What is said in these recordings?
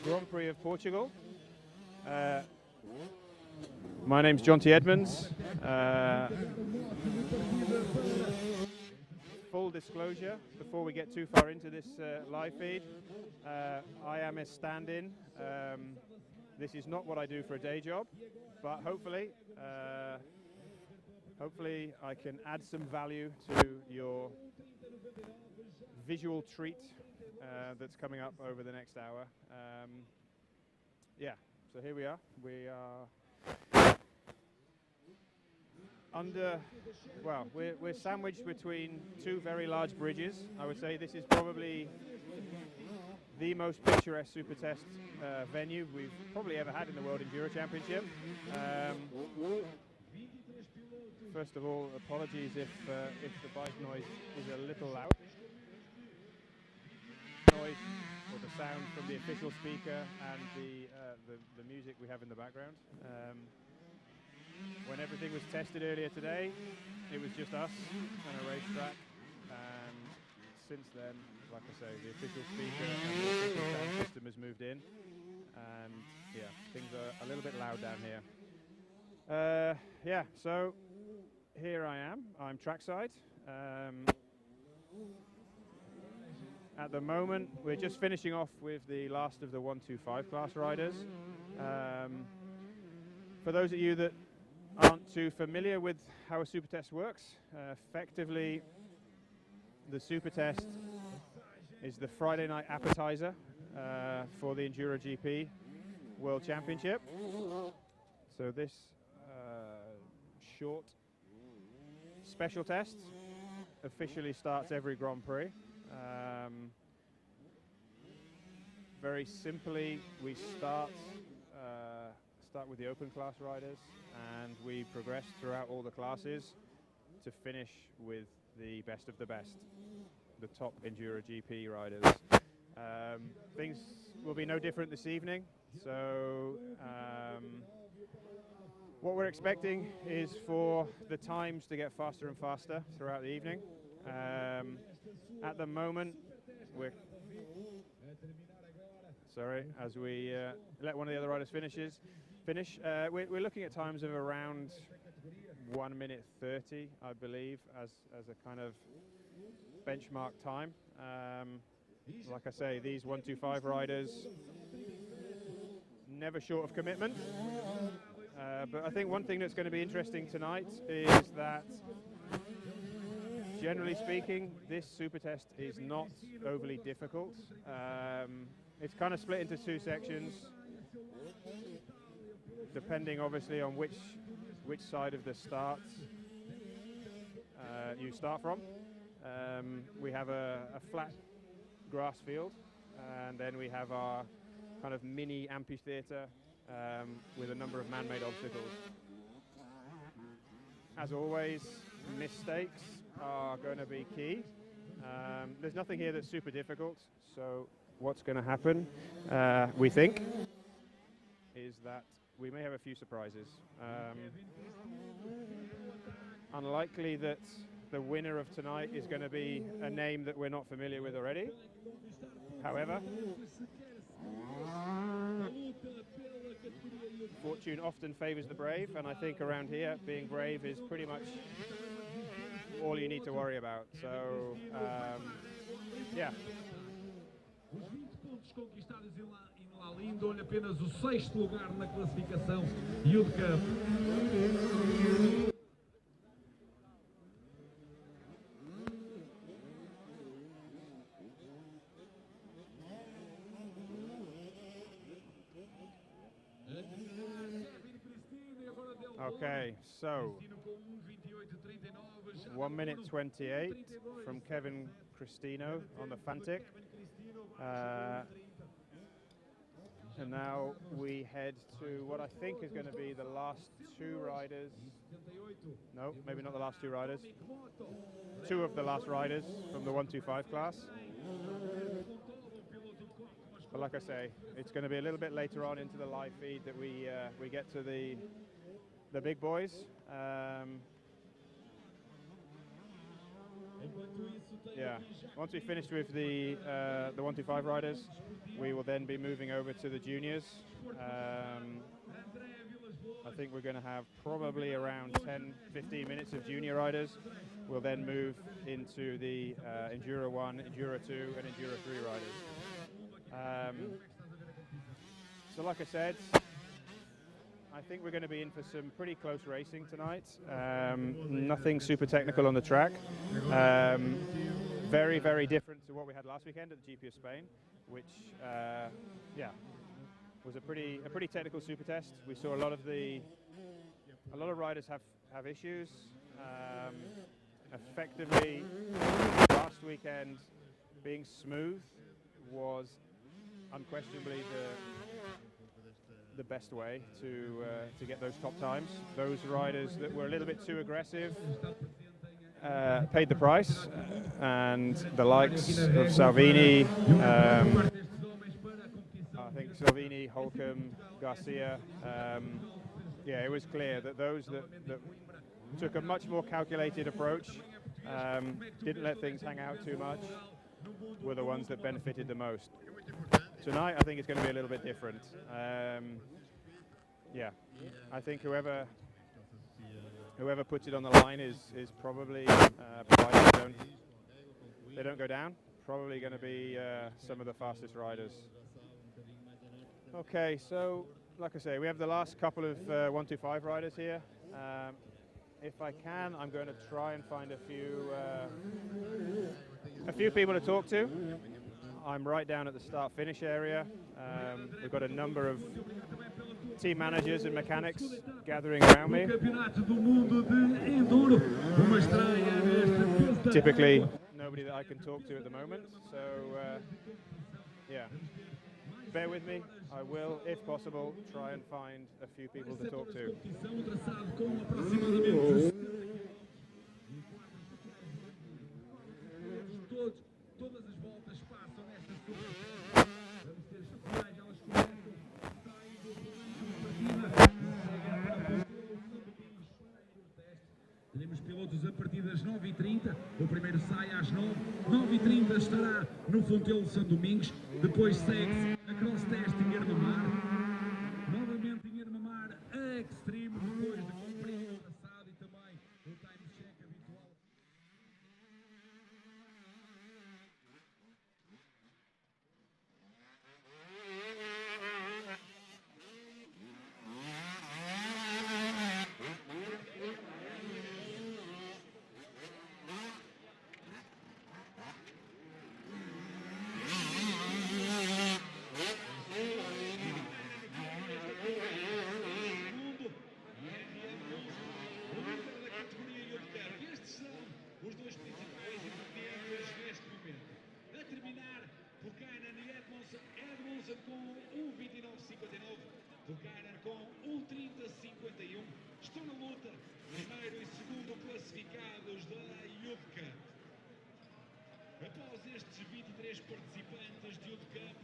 Grand Prix of Portugal. My name's Jonty Edmonds. Full disclosure, before we get too far into this live feed, I am a stand-in. This is not what I do for a day job, but hopefully I can add some value to your visual treat that's coming up over the next hour. Yeah, so here we are. We are we're sandwiched between two very large bridges. I would say this is probably the most picturesque Supertest venue we've probably ever had in the World Enduro Championship. First of all, apologies if the bike noise is a little loud. Noise or the sound from the official speaker and the music we have in the background. When everything was tested earlier today, it was just us on a racetrack, and since then, like I say, the official speaker and the official sound system has moved in, and yeah, things are a little bit loud down here. Yeah, so here I am. I'm trackside. At the moment, we're just finishing off with the last of the 125 class riders. For those of you that aren't too familiar with how a Supertest works, effectively the Supertest is the Friday night appetizer for the Enduro GP World Championship. So this short special test officially starts every Grand Prix. Very simply, we start with the open class riders, and we progress throughout all the classes to finish with the best of the best, the top Enduro GP riders. Things will be no different this evening, so what we're expecting is for the times to get faster and faster throughout the evening. At the moment, as we let one of the other riders finish, we're looking at times of around 1 minute 30, I believe, as a kind of benchmark time. Like I say, these 125 riders, never short of commitment. But I think one thing that's going to be interesting tonight is that, generally speaking, this Supertest is not overly difficult. It's kind of split into two sections, depending obviously on which side of the start you start from. We have a flat grass field, and then we have our kind of mini amphitheatre with a number of man-made obstacles. As always, mistakes are going to be key. There's nothing here that's super difficult, so what's going to happen, we think, is that we may have a few surprises. Unlikely that the winner of tonight is going to be a name that we're not familiar with already. However, fortune often favors the brave, and I think around here, being brave is pretty much all you need to worry about. So, yeah. pontos conquistados em La Linda, dou-lhe apenas o 6º lugar na classificação Youth Cup. Okay, so 1 minute 28 from Kevin Cristino on the Fantic. And now we head to what I think is going to be the last 2 riders. No, maybe not the last 2 riders. 2 of the last riders from the 125 class. But like I say, it's going to be a little bit later on into the live feed that we get to the big boys. Yeah, once we finish with the 125 riders, we will then be moving over to the juniors. I think we're going to have probably around 10-15 minutes of junior riders. We'll then move into the Enduro 1, Enduro 2 and Enduro 3 riders. So like I said, I think we're going to be in for some pretty close racing tonight. Nothing super technical on the track. Very, very different to what we had last weekend at the GP of Spain, which, yeah, was a pretty technical super test. We saw a lot of riders have issues. Effectively, last weekend being smooth was unquestionably the best way to get those top times. Those riders that were a little bit too aggressive paid the price, and the likes of Salvini, I think Salvini, Holcomb, Garcia, yeah, it was clear that those that took a much more calculated approach, didn't let things hang out too much, were the ones that benefited the most. Tonight, I think it's going to be a little bit different. Yeah, I think whoever puts it on the line is probably, provided they don't go down, probably going to be some of the fastest riders. Okay, so like I say, we have the last couple of 125 riders here. If I can, I'm going to try and find a few people to talk to. I'm right down at the start-finish area. We've got a number of team managers and mechanics gathering around me. Typically, nobody that I can talk to at the moment. So, yeah, bear with me. I will, if possible, try and find a few people to talk to. Teremos pilotos a partir das 9h30, o primeiro sai às 9h30 estará no Fontelo de São Domingos, depois segue-se a Cross Test em Armamar, novamente em Armamar a Extreme, depois de cumprir o traçado e também o time check habitual. Estão na luta, primeiro e segundo classificados da Youth Cup. Após estes 23 participantes de Youth Cup,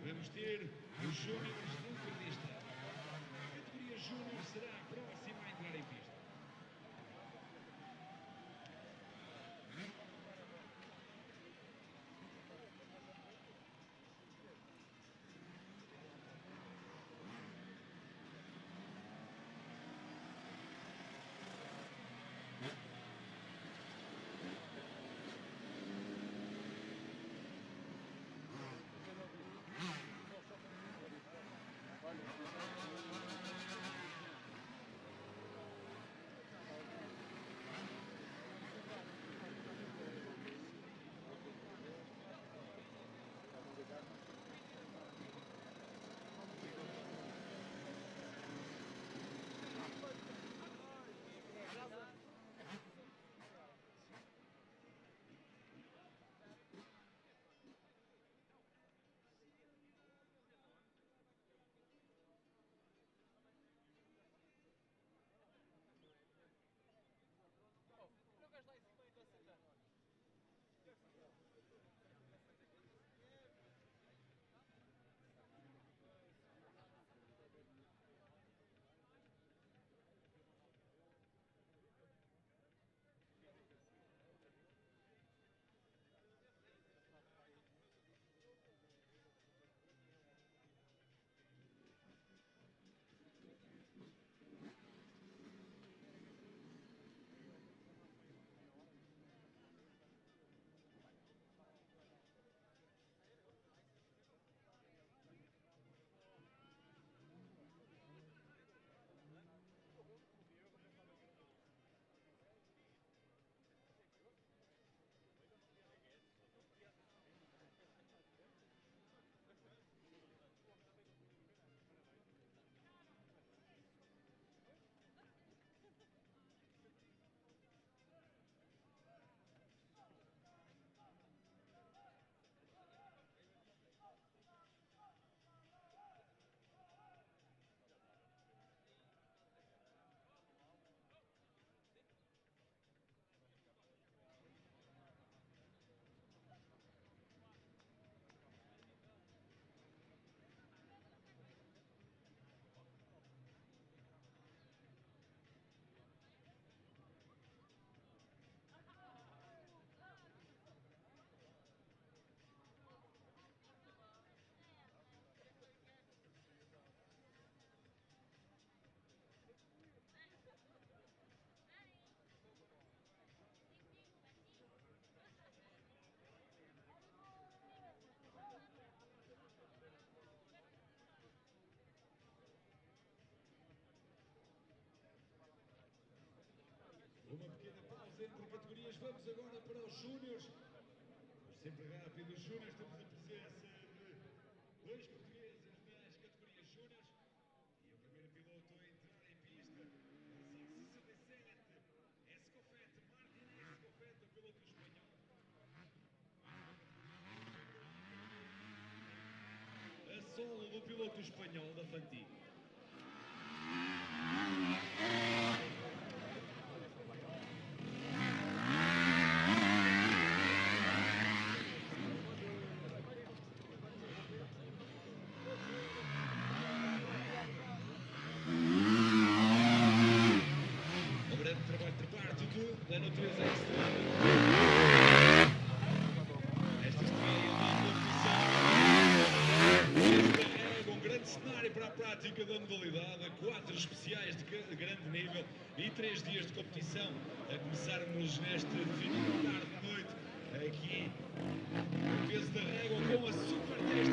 vamos ter os júniores do ciclista. A categoria júnior será a próxima a entrar em pista. categorias. Vamos agora para os júniores. Sempre rápido, os júniores. Temos a presença de dois portugueses nas categorias júniores. E o primeiro piloto a entrar em pista, dorsal 67, Escofete, Martin Escofete, o piloto espanhol. A solo do piloto espanhol da Fanti. O grande trabalho por parte da natureza extra. Esta é um grande cenário para a prática da modalidade, 4 especiais de grande nível e 3 dias de competição, a começarmos neste final de tarde de noite, aqui no Peso da Régua com a Supertest.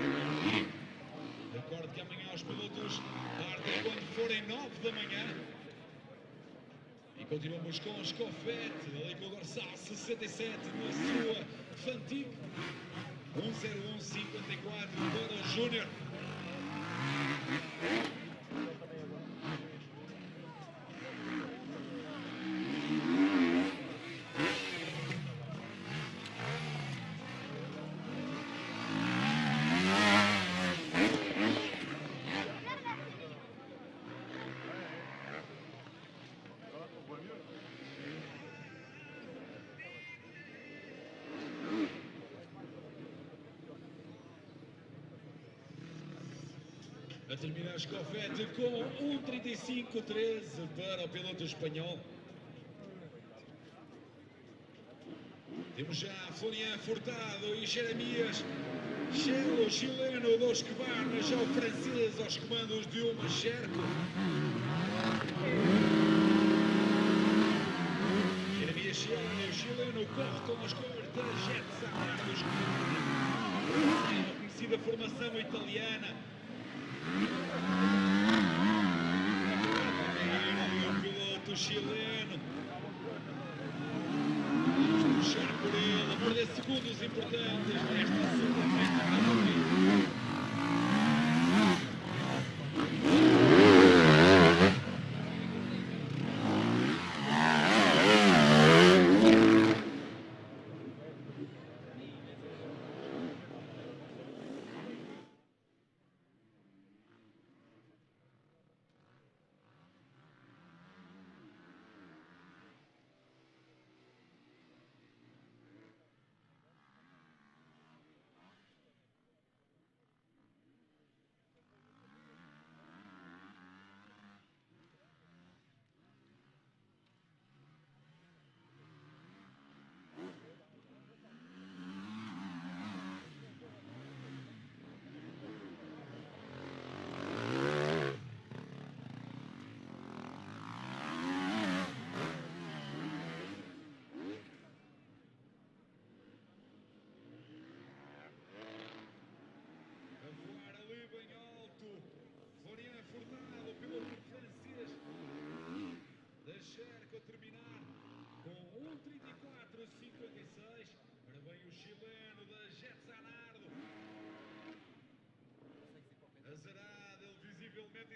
Recordo que amanhã os pilotos partem quando forem 9 da manhã. E continuamos com o Escofete, ali com o dorsal 67 na sua Fantic. 1:01:54 para o Júnior. A terminar Escofete com 1:35:13 para o piloto espanhol. Temos já Florian Furtado e Jeremias Chelo, chileno dos Quebarnas, já o francês aos comandos de uma Cherco. Jeremias Chelo, chileno, corre com as cores da Jets Amargos, a conhecida formação italiana. O piloto chileno. Vamos puxar por ele, a perder segundos importantes nesta segunda festa.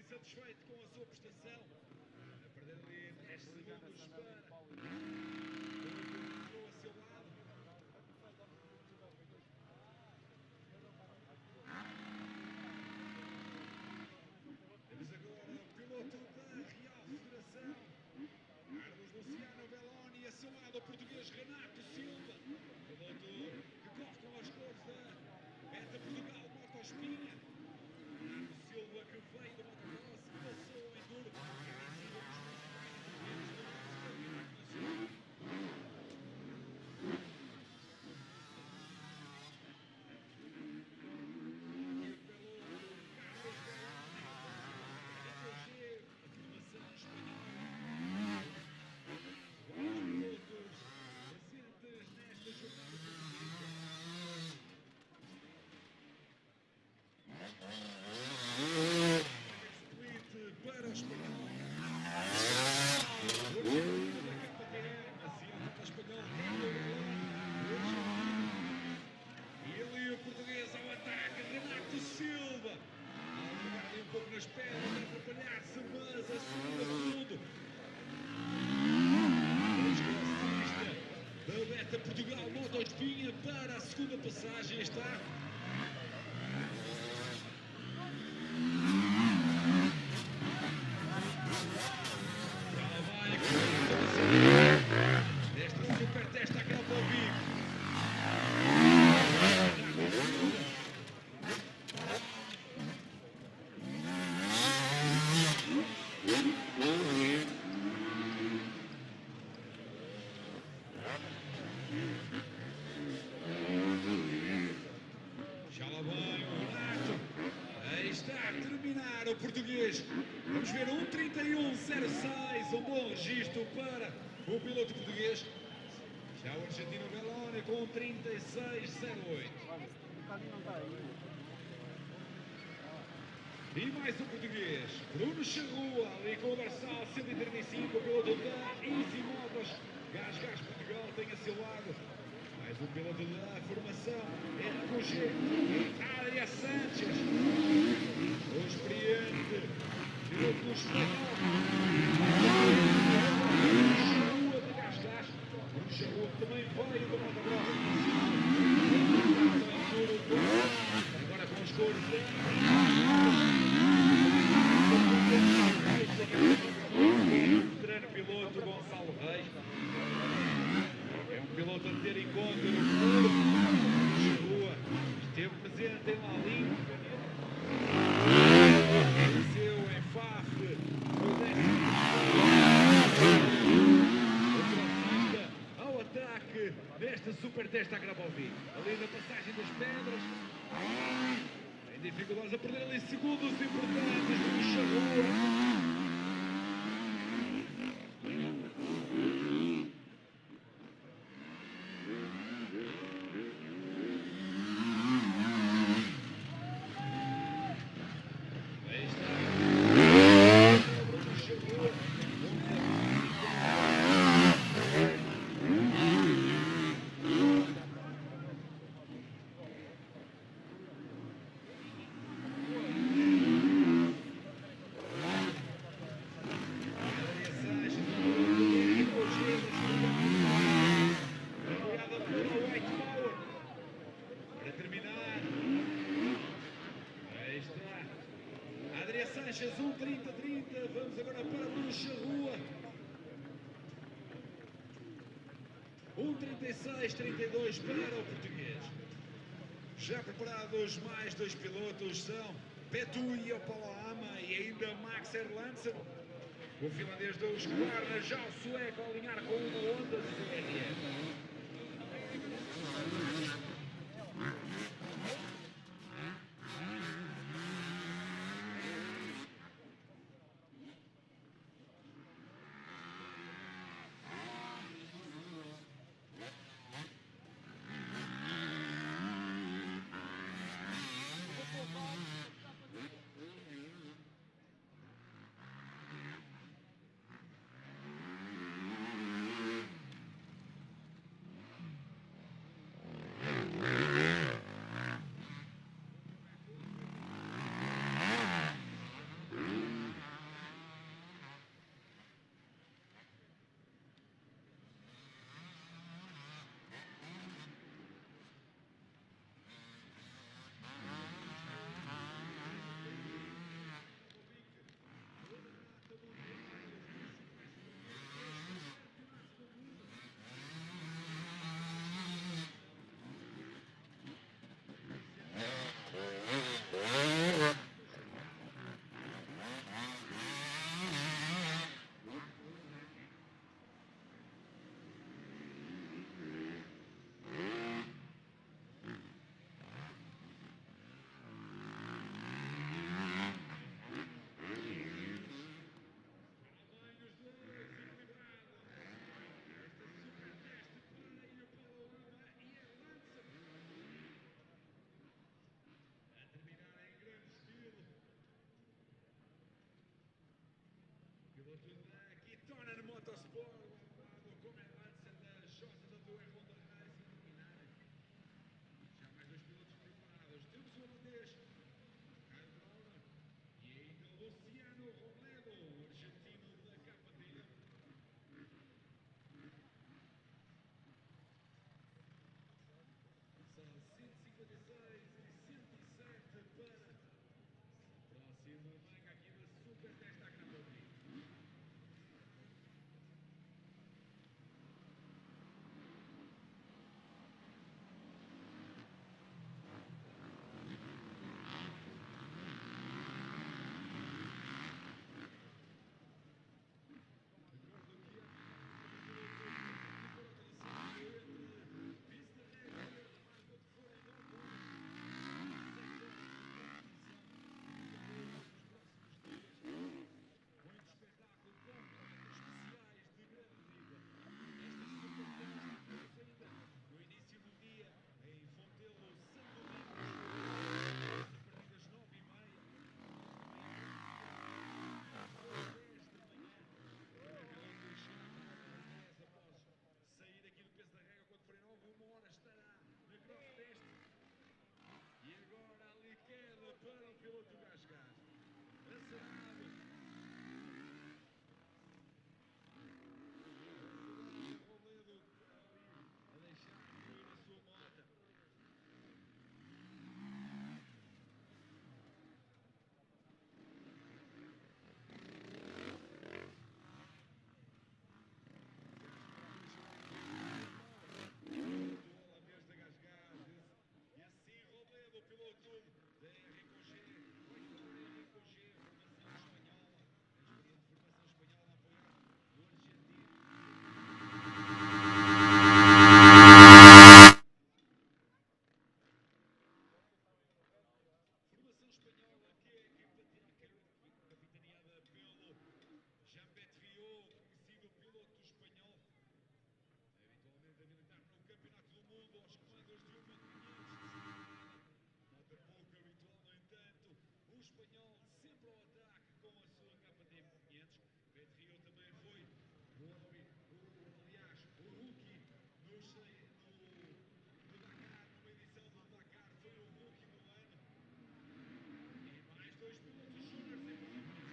Insatisfeito com a sua prestação, a perder ali 10 segundos para o a seu lado. Temos agora o piloto da Real Federação, Carlos Luciano Belloni, a seu lado o português Renato Silva, piloto que corre com as cores da Beta Portugal Motospinha. Renato Silva que veio do motocross, que passou em duro. nas pedras, a atrapalhar-se, mas a segunda tudo. O velocista da Beta Portugal Moto Espinha para a segunda passagem está. Já vai nesta Supertest Akrapovic. O português, vamos ver 1:31:06, um bom registro para o piloto português. Já o argentino Belone com 1:36:08. E mais um português, Bruno Régua, ali com o dorsal 135, o piloto da Easy Motos. Gás Portugal tem a seu lado. Mais um piloto da formação RQG, Adria Sanchez. O experiente piloto espanhol. Régua de Gás. O Régua também veio do motocross. Agora com os cores. Treino piloto Gonçalo Reis. É um piloto a ter em conta no futuro. Régua esteve presente em Lalim. Venceu em FAF o 10º. Ao ataque desta Supertest Akrapovic. Ali na passagem das pedras. Em dificuldades a perder ali segundos importantes do Régua. Sanchez, 1:30:30, vamos agora para Bruno Régua. 1:36:32 para o português. Já preparados mais dois pilotos são Peto e Opalama e ainda Max Erlandsen. O finlandês dos Guarda, já o sueco a alinhar com uma Honda CRF. Supertest Akrapovic. Sair aqui do peso da régua quando forem 9, 1 hora estará na cross test. E agora ali queda para o piloto Gascar. Acerrado. Roledo a deixar cair a sua moto. Espanhol sempre ao ataque com a sua KTM 500. Petrio também foi aliás, o rookie do Dakar, numa edição do Dakar, foi o rookie do ano. E mais dois pilotos júniores em prova.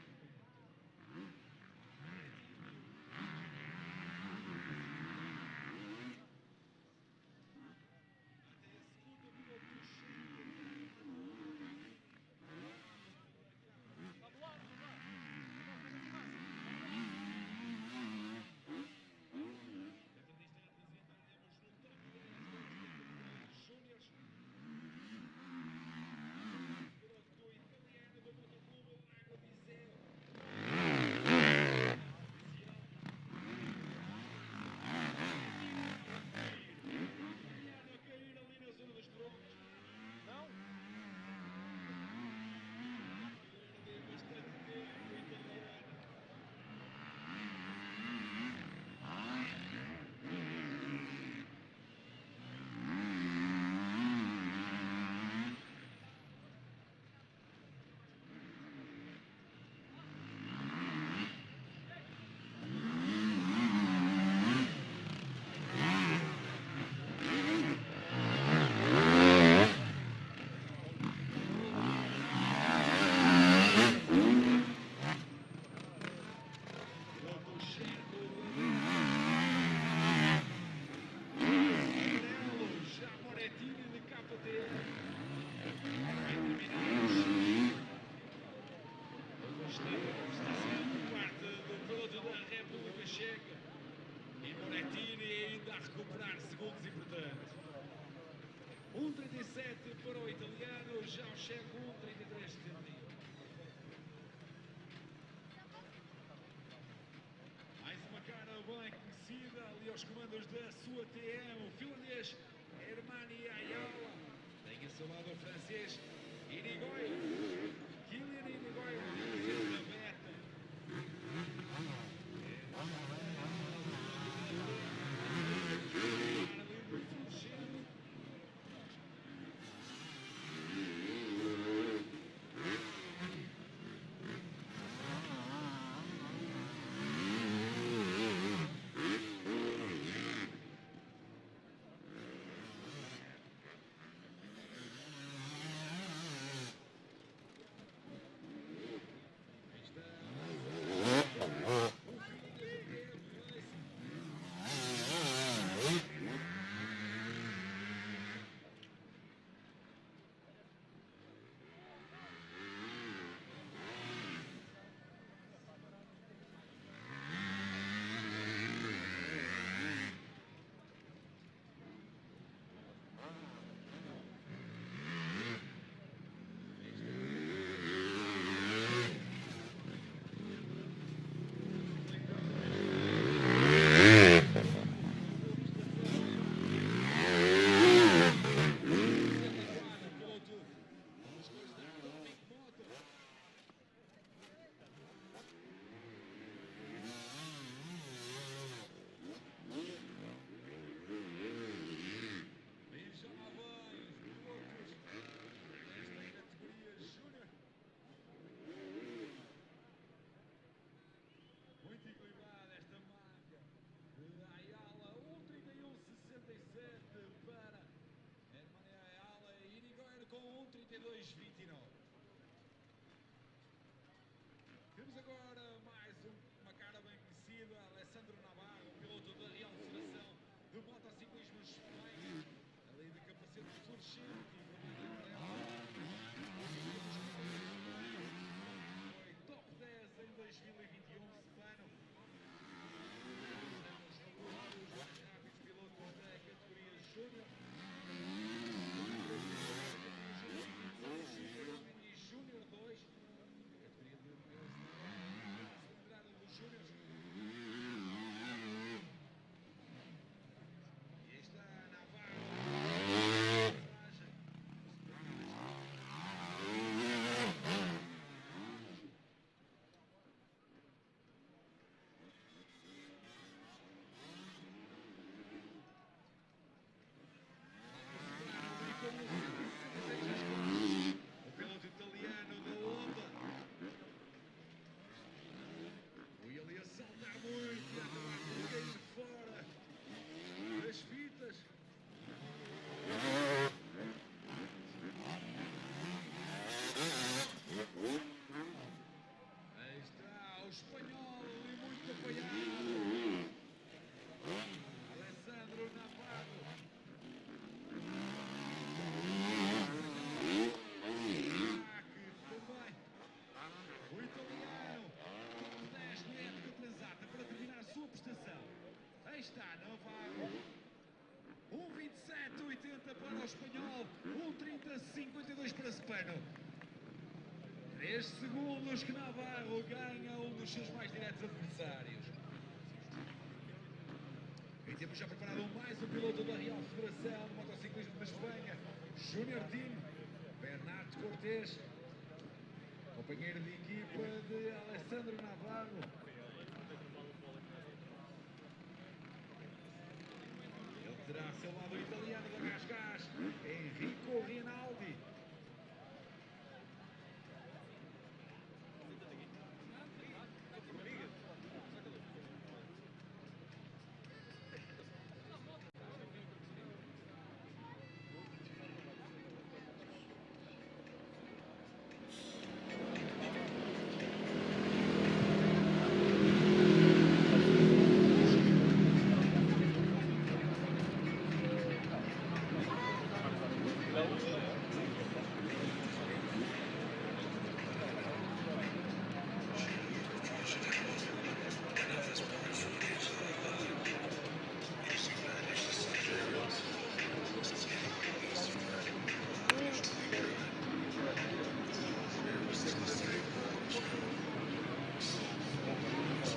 E Morettini ainda a recuperar segundos importantes. 1,37 para o italiano, já o checo 1,33,71. Mais uma cara bem conhecida ali aos comandos da sua TM, o finlandês Hermani Ayala. Tem a seu lado o francês Irigoyen, Kylian Irigoyen, da meta. Está Navarro, 1:27:80 para o espanhol, 1:30:52 para Spano. 3 segundos que Navarro ganha um dos seus mais diretos adversários. E temos já preparado mais um piloto da Real Federação de Motociclismo da Espanha, Júnior Team, Bernardo Cortés, companheiro de equipa de Alessandro Navarro. Terá a seu lado o italiano da Gás, Enrico Rinaldi.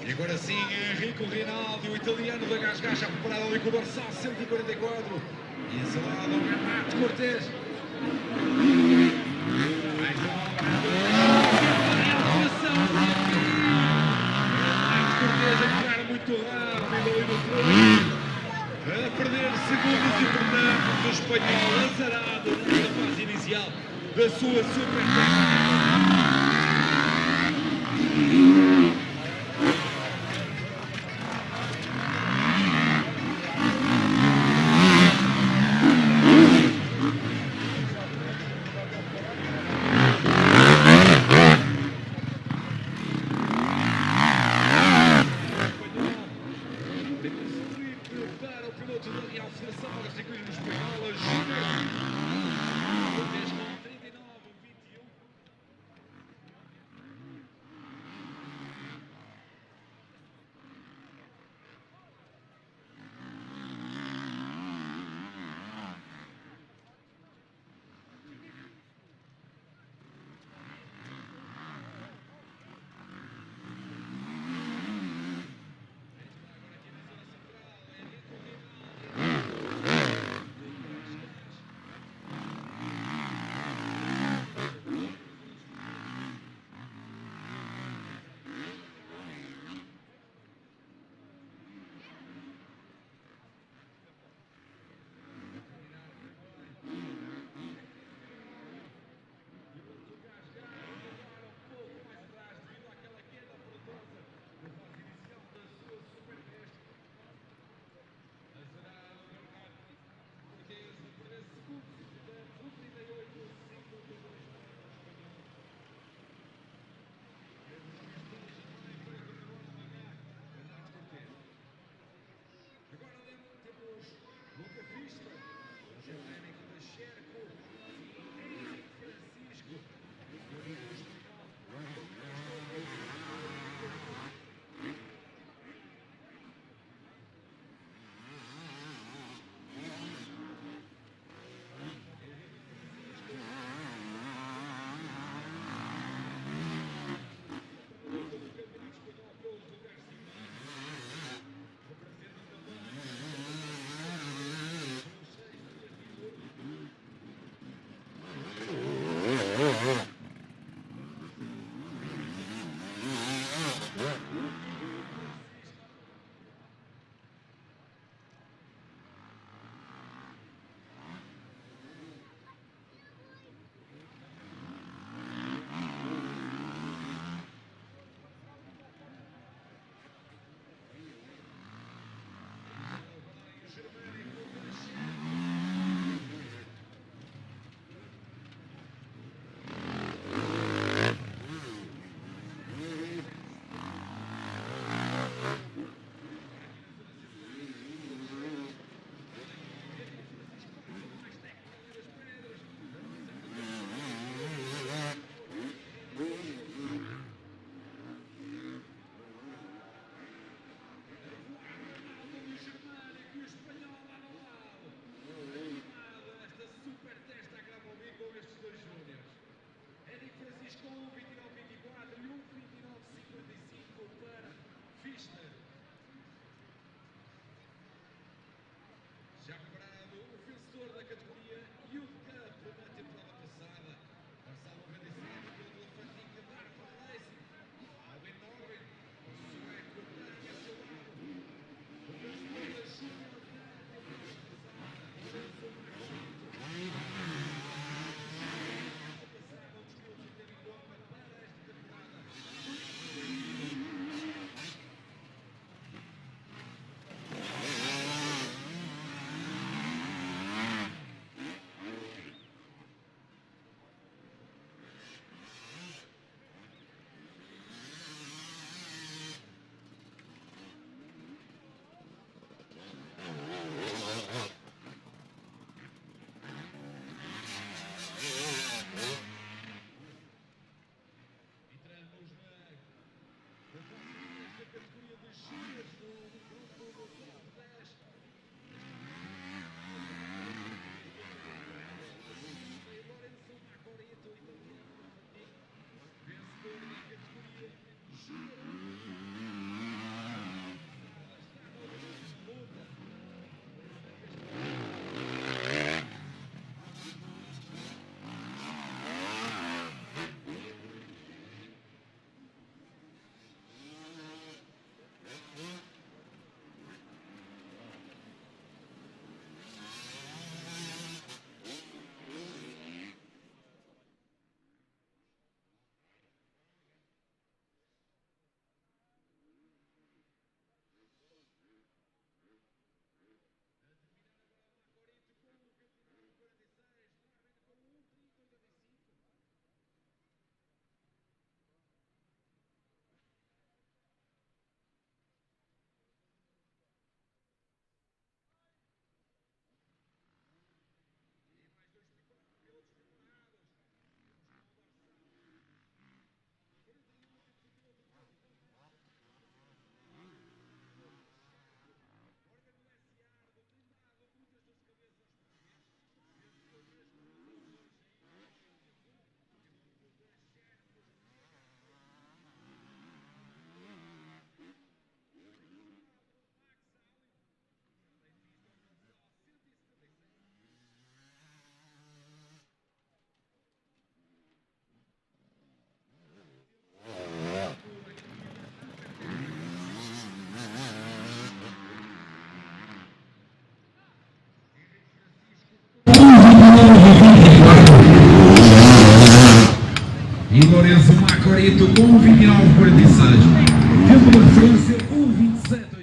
E agora sim, Enrico Rinaldi, o italiano da Gás, já preparado ali com o dorsal 144. E a seu lado, o Bernardo Cortés. Mais uma realização. Bernardo Cortés a ficar muito rápido ali no fundo. A perder segundos e, portanto, o espanhol azarado nesta fase inicial da sua Supertest. Para o piloto da Real Federação de Motociclismo Espanhola, Júnior. 39:21. Lourenço Macorito com 29,46. Tempo de referência 1,27,80.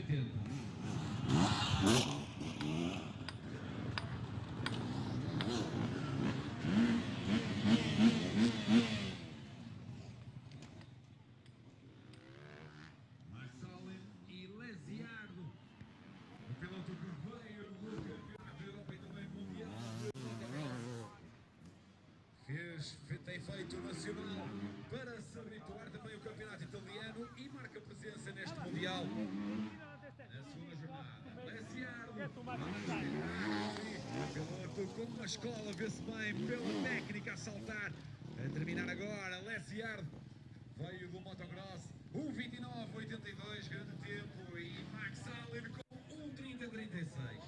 Tem feito nacional para se habituar também o campeonato italiano e marca presença neste Mundial. Na segunda jornada, Lesiardo, piloto com uma escola, vê-se bem pela técnica a saltar. A terminar agora, Lesiardo veio do motocross, 1:29,82, grande tempo, e Max Allen com 1:30,36.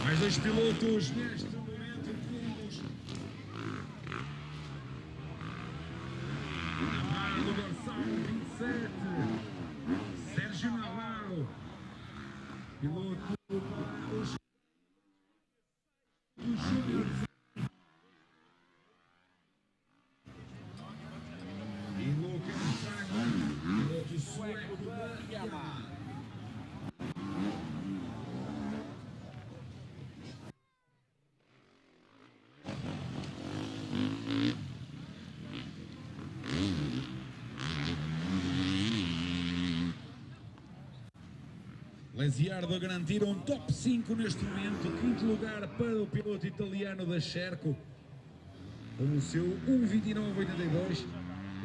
Mais dois pilotos neste momento juntos. Navarro do dorsal 27. Sérgio Navarro. Piloto para os júniores. E Lucas Régua, piloto sueco da Armamar. Lesiardo a garantir um top 5 neste momento, quinto lugar para o piloto italiano da Sherco, com o seu 1:29,82,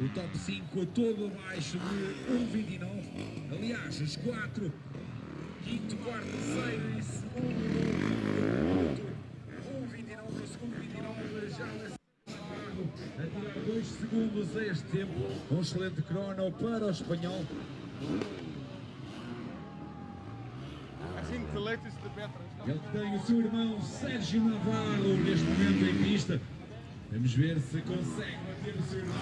o top 5 todo abaixo de 1:29, aliás, os 4, quinto, quarto, terceiro e segundo, 1:29 no segundo, 29, já a tirar 2 segundos a este tempo, um excelente crono para o espanhol. Ele tem o seu irmão Sérgio Navarro neste momento em pista. Vamos ver se consegue bater o seu irmão.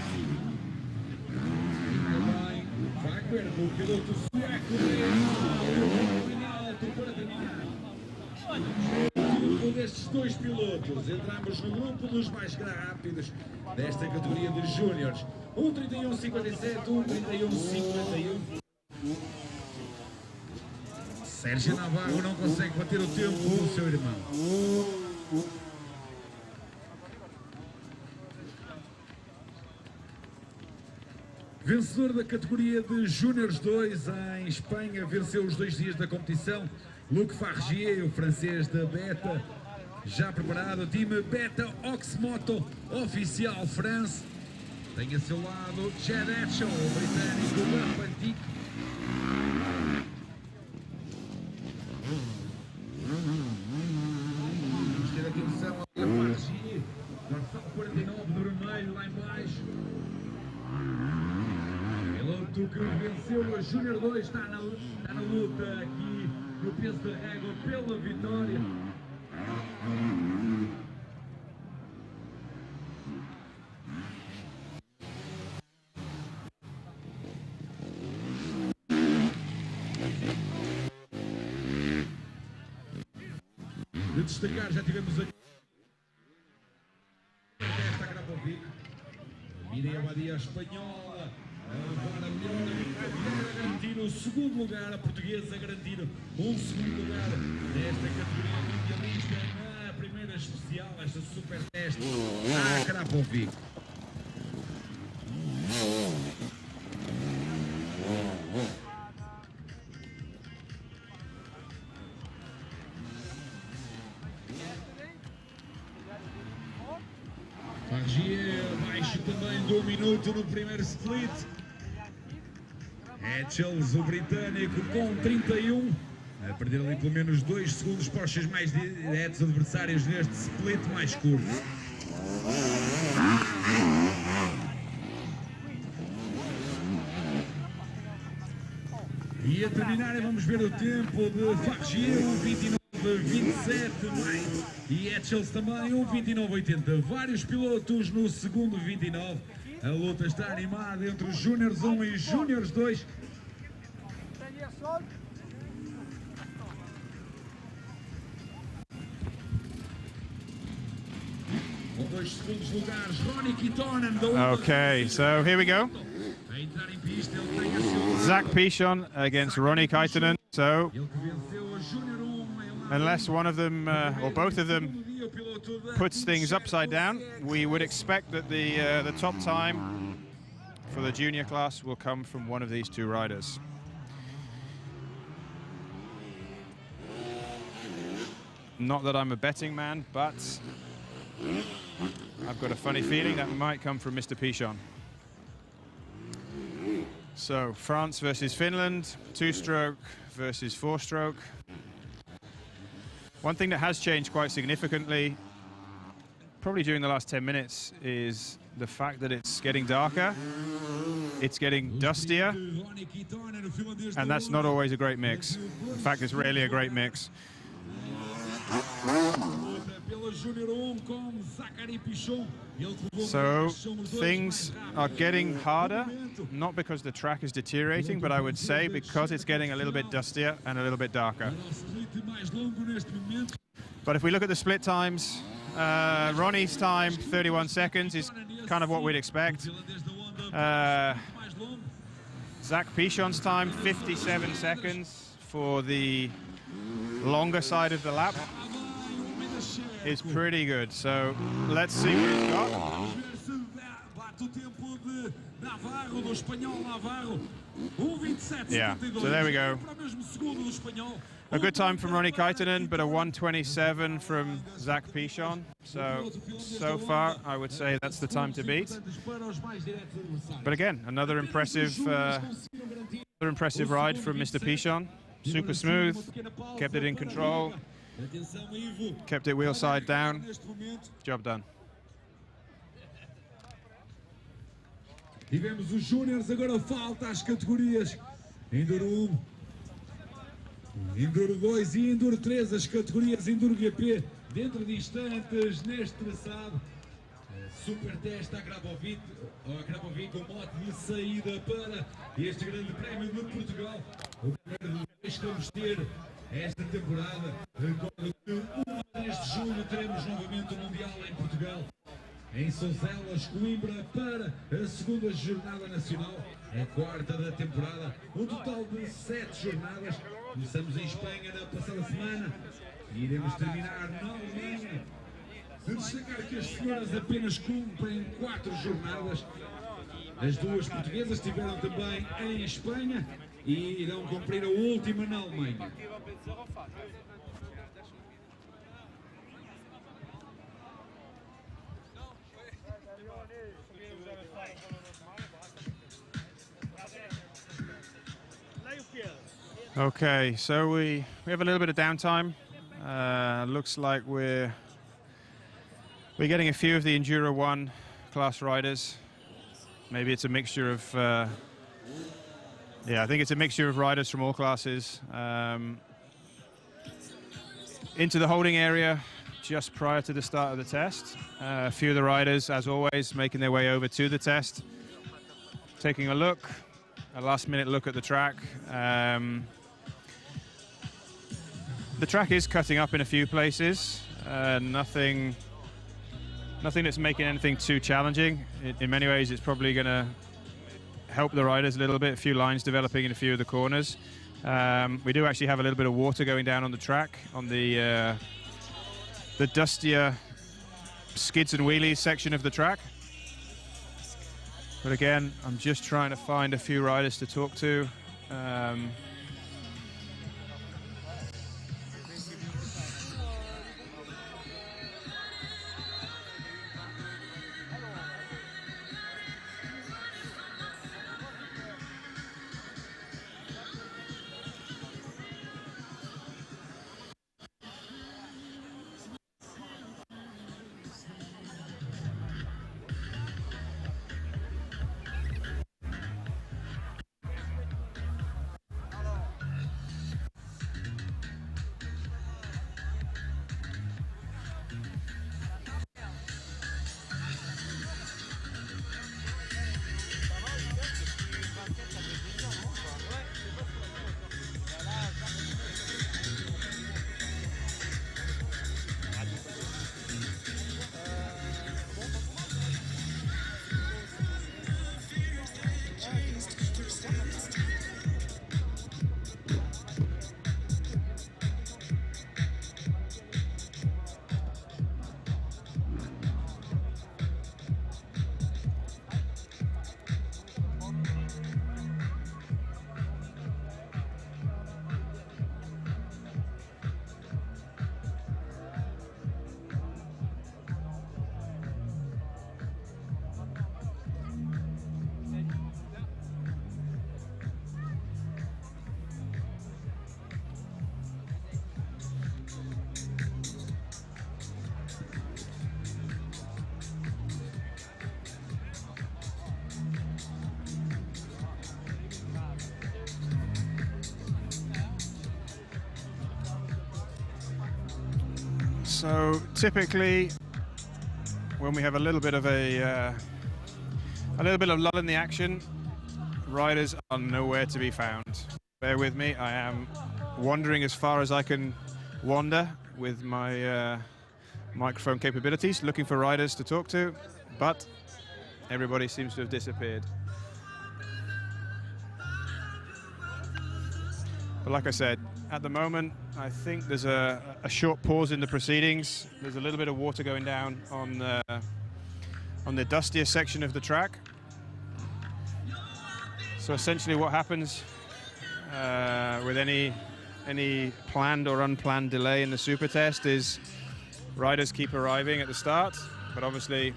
Também Wagner, o piloto sueco, bem alto para terminar. Um destes dois pilotos, entramos no grupo dos mais rápidos desta categoria de júniores. 1:31,57, 1:31,51. Sérgio Navarro não consegue bater o tempo do seu irmão. Vencedor da categoria de Júniores 2 em Espanha, venceu os 2 dias da competição. Luc Fargier, o francês da Beta, já preparado. Time Beta Oxmoto Oficial France. Tem a seu lado Chad Etchell, o britânico da Pantic. Vamos ter atenção a Fargier, dorsal 49 do vermelho lá em baixo. Piloto que venceu a Júnior 2 está na luta aqui no peso da Régua pela vitória. De destacar, já tivemos aqui esta Akrapovic, Mirei a Badia espanhola, agora a garantir o segundo lugar, a portuguesa a garantir um segundo lugar nesta categoria mundialista na primeira especial, esta Supertest, a Akrapovic. Fargier abaixo também de 1 minuto no primeiro split. Etchels, o britânico, com 31, a perder ali pelo menos 2 segundos para os seus mais diretos adversários neste split mais curto. E a terminar vamos ver o tempo de Fargier, 1:29,82. 1,29,27 e Etchels também 1,29,80. Vários pilotos no segundo 29. A luta está animada entre os Júniors 1 e Júniors 2. Okay, so here we go. Zach Pichon against Ronnie Kaitanen. So, unless one of them or both of them puts things upside down, we would expect that the top time for the junior class will come from one of these two riders. Not that I'm a betting man, but I've got a funny feeling that might come from Mr. Pichon. So, France versus Finland, two-stroke versus four-stroke. One thing that has changed quite significantly, probably during the last 10 minutes, is the fact that it's getting darker, it's getting dustier, and that's not always a great mix. In fact, it's rarely a great mix. So things are getting harder, not because the track is deteriorating, but I would say because it's getting a little bit dustier and a little bit darker. But if we look at the split times, Ronnie's time, 31 seconds, is kind of what we'd expect. Zach Pichon's time, 57 seconds for the longer side of the lap, is pretty good. So let's see what he's got. Yeah, so there we go. A good time from Ronnie Kaitanen, but a 1:27 from Zach Pichon. So far, I would say that's the time to beat. But again, another impressive ride from Mr. Pichon. Super smooth, kept it in control, kept it wheel side down. Job done. Tivemos os Júniors, agora falta as categorias Enduro 1, Enduro 2 e Enduro 3, as categorias Enduro GP dentro de instantes neste traçado. Supertest Akrapovic, com mote de saída para este grande prémio de Portugal. O primeiro que vamos ter esta temporada. Recordo que o mês de julho teremos novamente o Mundial em Portugal. Em Souzelas, Coimbra, para a segunda jornada nacional, a quarta da temporada, um total de 7 jornadas. Começamos em Espanha na passada semana e iremos terminar na Alemanha. De destacar que as senhoras apenas cumprem 4 jornadas. As duas portuguesas estiveram também em Espanha e irão cumprir a última na Alemanha. Okay, so we have a little bit of downtime. Looks like we're getting a few of the Enduro 1 class riders. Maybe it's a mixture of, yeah, I think it's a mixture of riders from all classes. Into the holding area just prior to the start of the test. A few of the riders, as always, making their way over to the test. Taking a look, a last-minute look at the track. The track is cutting up in a few places. Nothing that's making anything too challenging. In many ways, it's probably going to help the riders a little bit. A few lines developing in a few of the corners. We do actually have a little bit of water going down on the track on the dustier skids and wheelies section of the track. But again, I'm just trying to find a few riders to talk to. So typically, when we have a little bit of lull in the action, riders are nowhere to be found. Bear with me, I am wandering as far as I can wander with my microphone capabilities, looking for riders to talk to, but everybody seems to have disappeared. But like I said, at the moment, I think there's a short pause in the proceedings. There's a little bit of water going down on the dustier section of the track. So essentially what happens with any planned or unplanned delay in the Supertest is riders keep arriving at the start, but obviously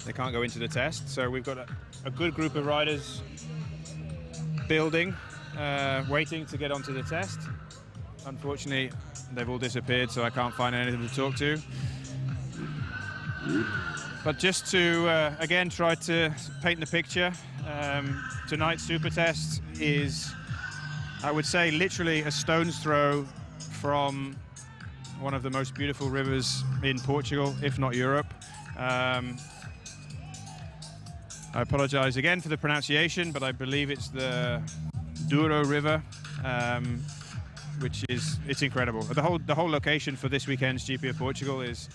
they can't go into the test. So we've got a good group of riders building, waiting to get onto the test. Unfortunately, they've all disappeared, so I can't find anything to talk to. But just to, again, try to paint the picture, tonight's Supertest is, I would say, literally a stone's throw from one of the most beautiful rivers in Portugal, if not Europe. I apologize again for the pronunciation, but I believe it's the Douro River, which is, it's incredible. The whole location for this weekend's GP of Portugal is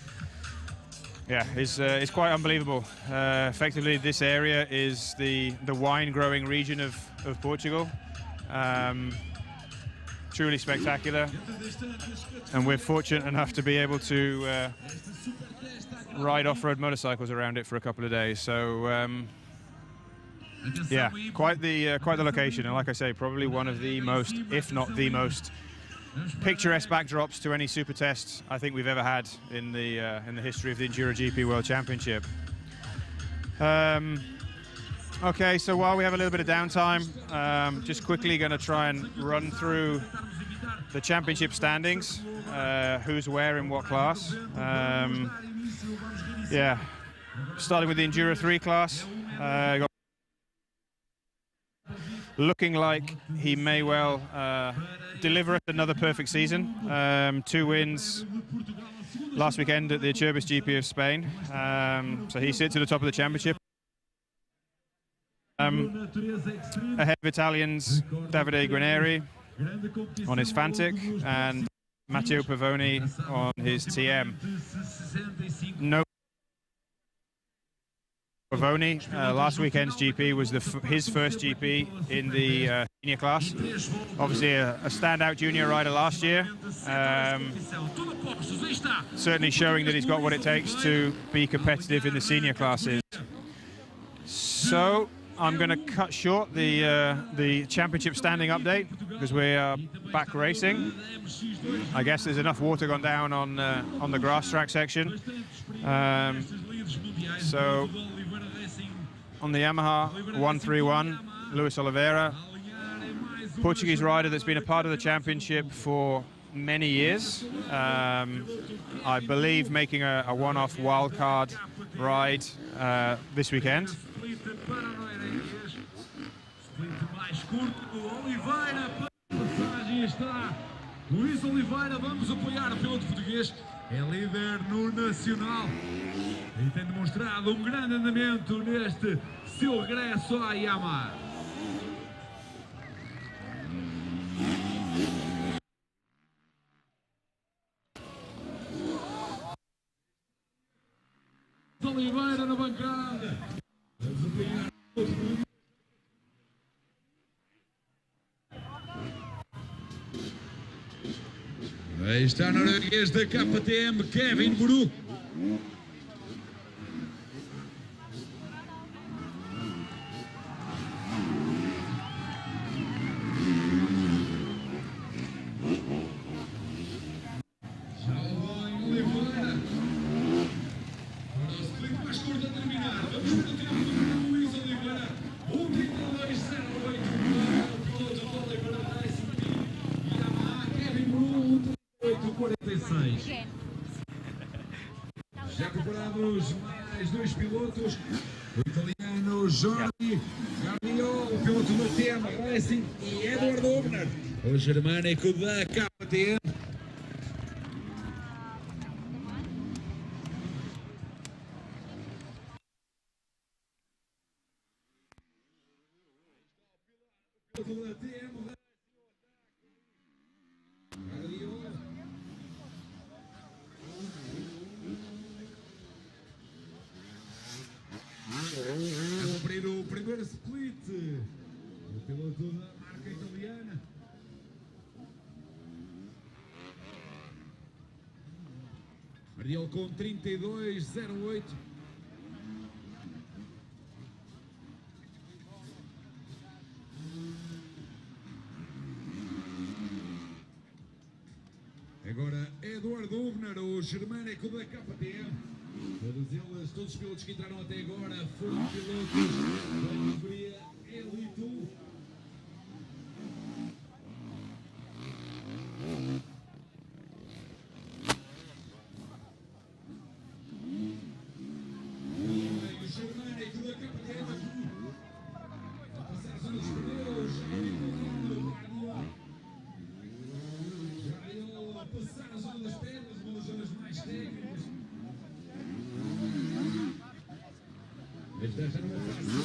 quite unbelievable. Effectively, this area is the wine growing region of Portugal. Truly spectacular, and we're fortunate enough to be able to ride off-road motorcycles around it for a couple of days. So yeah, quite the location, and like I say, probably one of the most, if not the most, picturesque backdrops to any Supertest I think we've ever had in the history of the Enduro GP World Championship. Okay, so while we have a little bit of downtime, just quickly going to try and run through the championship standings, who's where in what class. Yeah, starting with the Enduro 3 class. Looking like he may well deliver us another perfect season. 2 wins last weekend at the Acerbis GP of Spain. So he sits at the top of the championship. Ahead of Italians Davide Guarneri on his Fantic and Matteo Pavoni on his TM. No Pavoni, last weekend's GP was his first GP in the senior class. Obviously a standout junior rider last year. Certainly showing that he's got what it takes to be competitive in the senior classes. So I'm going to cut short the championship standing update because we are back racing. I guess there's enough water gone down on the grass track section. So on the Yamaha 131, Luis Oliveira, Portuguese rider that's been a part of the championship for many years. I believe making a one-off wildcard ride this weekend. Luís Oliveira, vamos apoiar o piloto português, é líder no Nacional e tem demonstrado grande andamento neste seu regresso à Yamaha. Oliveira na bancada. Vamos apoiar o piloto. Aí está o norueguês da KTM, Kevin Buru. Já vai Oliveira. Para o split mais curto a terminar. Vamos ver o tempo do Luís Oliveira. 1:32.08. O piloto do Oliveira Racing e Yamaha, Kevin Buru. 8:46. Já preparados mais 2 pilotos, o italiano Jordi Garniol, o piloto do TM Racing, e Edward Obner, o germânico da KTM. piloto da TM. A cumprir o primeiro split. O piloto da marca italiana. Ariel com 32,08. Agora Eduardo Hubner, o germânico da KTM. Todos os pilotos que entraram até agora foram pilotos da categoria Elite. O germânico da KTM aqui a passar a zona dos pneus. Já a passar a zona das pernas, uma das zonas mais técnicas. Esta já não é fácil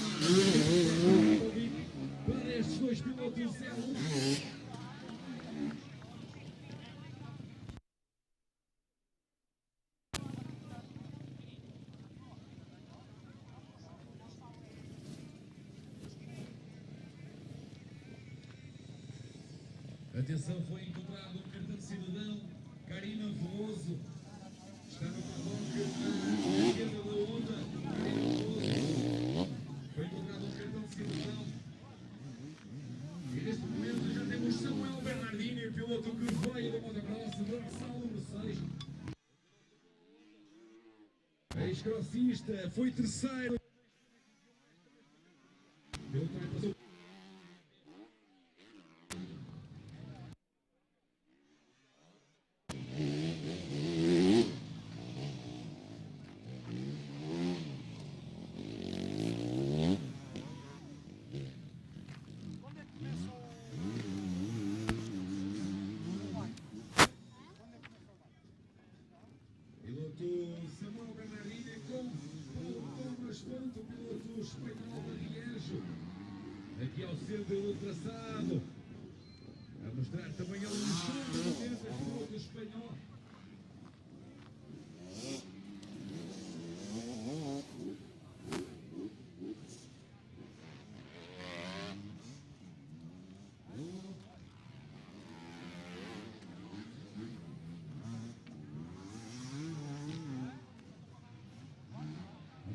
para estes dois pilotos 0-1. Atenção, foi encontrado um cartão de cidadão. Karina Veloso está no paddock na esquerda da onda. Karina Veloso foi encontrado um cartão de cidadão. E neste momento já temos Samuel Bernardini, piloto que veio da motocross, dorsal número 6. Ex-crossista, foi terceiro. Ele ultrapassou. Samuel Bernardini com Thomas Ponto, piloto espanhol da Régua, aqui ao centro do traçado, a mostrar também a ligeira piloto espanhol.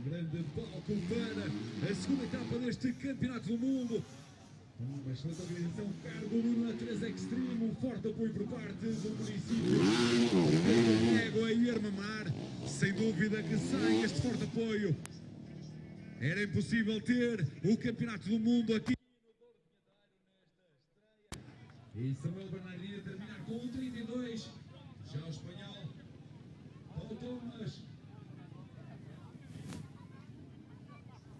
Grande palco para a segunda etapa deste Campeonato do Mundo. Uma excelente organização, cargo no 3 Extreme, um forte apoio por parte do município de Régua e Armamar. Sem dúvida que sem este forte apoio era impossível ter o Campeonato do Mundo aqui. E Samuel Bernardini a terminar com 1,32. Já o espanhol Paulo Thomas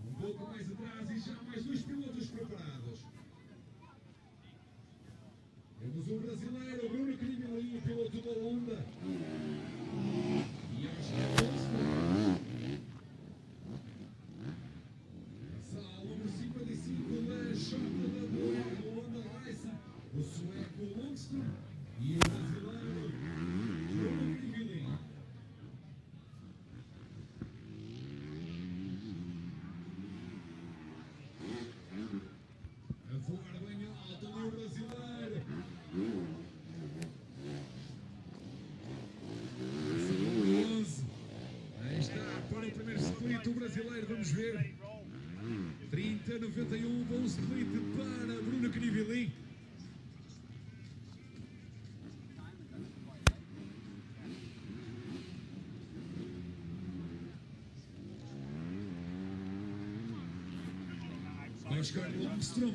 um pouco mais atrás e já mais dois pilotos preparados. Temos o brasileiro Bruno Crimilinho, piloto da Honda. E aos 14. Sala número 55 da JWR Honda Racing. O sueco Lundström e o brasileiro Bruno Crimilinho. A voar bem alto ali o brasileiro. Segundo 11. Aí está para o primeiro split o brasileiro, vamos ver. 30-91, bom split para Bruno Crimilinho. Oscar Lundström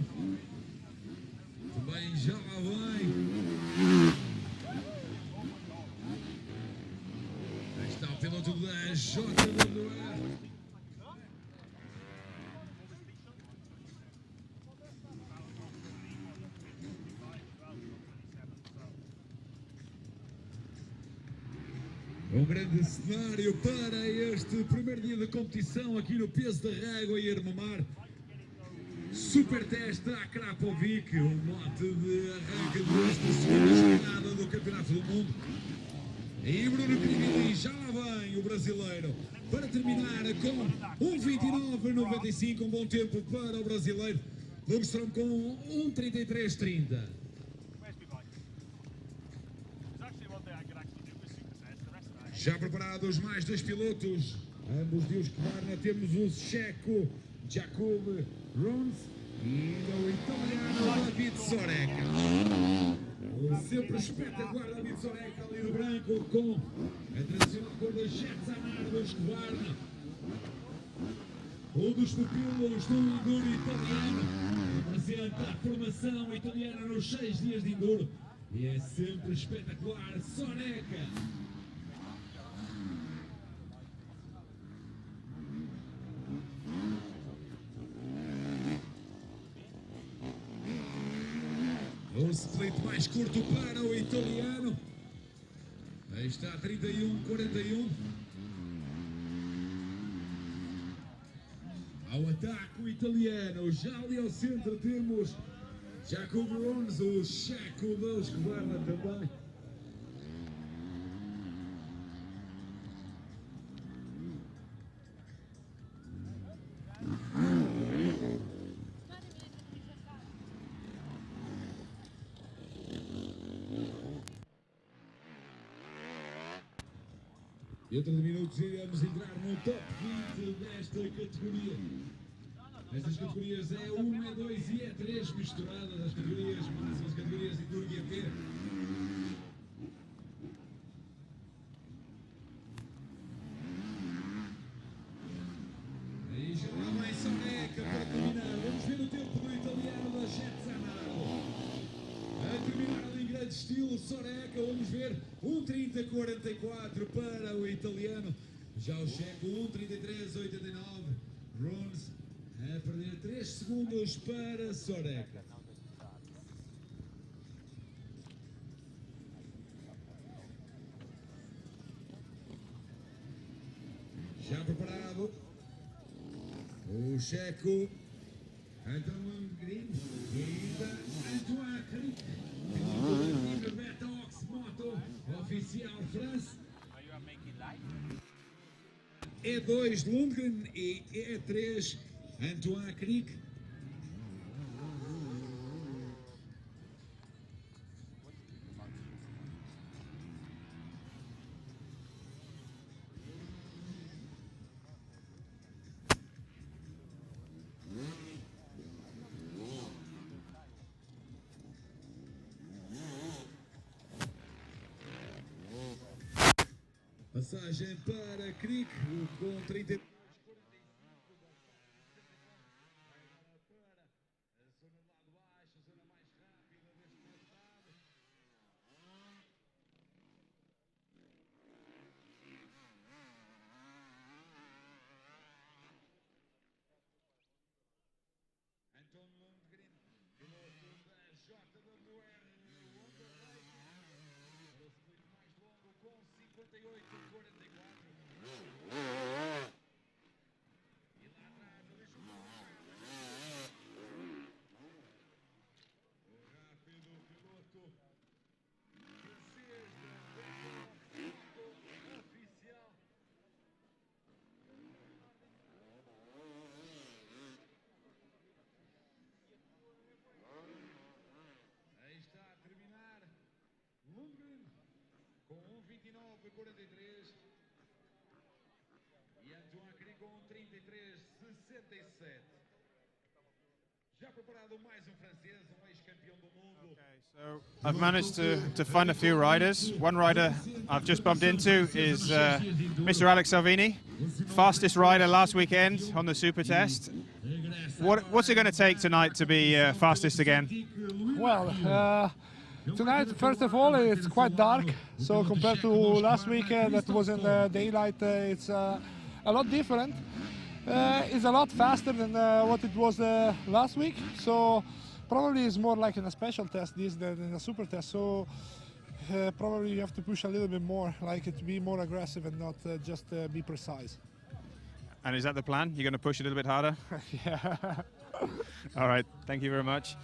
também já lá vem. Aí está o piloto da JWR. Um grande cenário para este primeiro dia de competição aqui no Peso da Régua e Armamar. Supertest Akrapovic, o mote de arranque desta segunda jornada do Campeonato do Mundo. E Bruno Crivili já lá vem o brasileiro para terminar com 1:29,95, um bom tempo para o brasileiro. Lundström com 1:33,30. Já preparados mais dois pilotos, ambos de Husqvarna. Temos o checo Jakub Runs e o italiano David Soreca. O sempre espetacular David Soreca ali no branco com a tradicional cor da Armamar do Husqvarna. Um dos pupilos do enduro italiano. Apresenta a formação italiana nos 6 dias de enduro. E é sempre espetacular Soreca. Um split mais curto para o italiano. Aí está 31-41. Ao ataque o italiano. Já ali ao centro temos Jakub Runs, o checo da Husqvarna também. Dentro de minutos iremos entrar no top 20 desta categoria. Estas categorias é 1, é 2 e é 3 misturadas, as categorias máximas, categorias de Enduro GP. Aí já lá vai Soreca para terminar. Vamos ver o tempo do italiano da Armamar. A terminar ali em grande estilo, Soreca, vamos ver 1:30,44 para o italiano. Já o checo 1:33,89. Runs a perder 3 segundos para Soreca. Já preparado o checo Anton Green e ainda Antoine Cric, piloto da Betox Moto oficial France. E2 Lundgren e E3 Antoine Cric. Passagem para Cric com 30. Anton Lundgren, piloto da JWR o split mais longo com 58,44. E lá atrás deixa o rápido piloto francês da Peso oficial. Aí está a terminar Lundgren com 1:29,43 e Antoine Cric com 1:33,67. Já preparado mais um francês, um ex-campeão do mundo. Okay, so I've managed to find a few riders. One rider I've just bumped into is Mr. Alex Salvini, fastest rider last weekend on the Supertest. What's it going to take tonight to be fastest again? Well, tonight, first of all, it's quite dark. So compared to last weekend that was in the daylight, it's a lot different. It's a lot faster than what it was last week. So probably it's more like in a special test this than in a super test. So probably you have to push a little bit more, like it to be more aggressive and not just be precise. And is that the plan? You're going to push a little bit harder? Yeah. All right, thank you very much.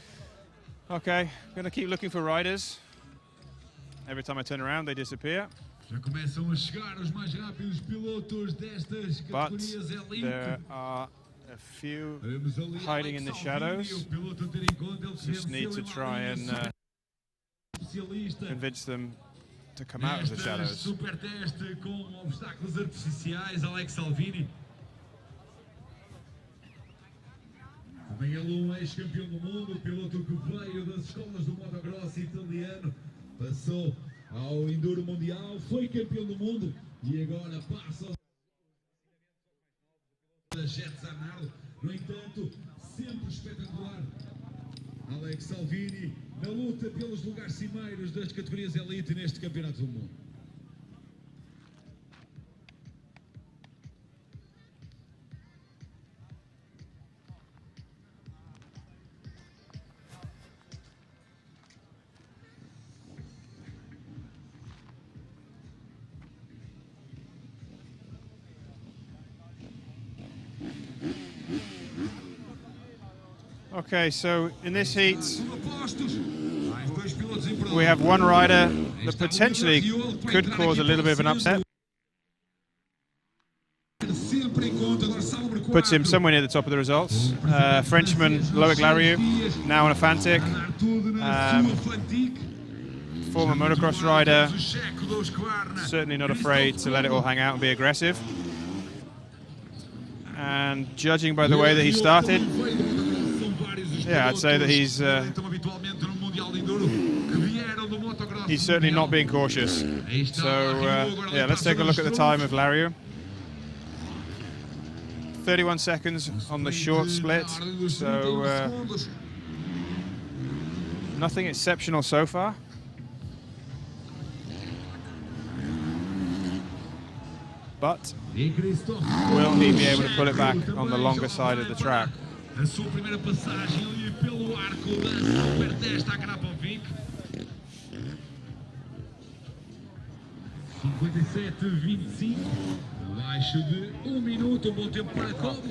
Okay, I'm going to keep looking for riders. Every time I turn around, they disappear. Já começam a chegar os mais rápidos pilotos destas categorias elite. There are a few hiding in the shadows. Just need to try and convince them to come out of the shadows. Supertest com obstáculos artificiais, Alex Salvini. Também ele ex-campeão do mundo, piloto que veio das escolas do motocross italiano, passou ao Enduro Mundial, foi campeão do mundo e agora passa ao Jets Arnaldo. No entanto, sempre espetacular. Alex Salvini na luta pelos lugares cimeiros das categorias elite neste campeonato do mundo. Okay, so in this heat, we have one rider that potentially could cause a little bit of an upset. Puts him somewhere near the top of the results. Frenchman Loic Lariou, now on a Fantic. Former motocross rider, certainly not afraid to let it all hang out and be aggressive. And judging by the way that he started, yeah, I'd say that he's certainly not being cautious. So yeah, let's take a look at the time of Lariou. 31 seconds on the short split, so nothing exceptional so far. But will he be able to pull it back on the longer side of the track? A sua primeira passagem ali pelo arco da Supertest Akrapovic. 57-25, abaixo de 1 minuto, bom tempo para Cobo.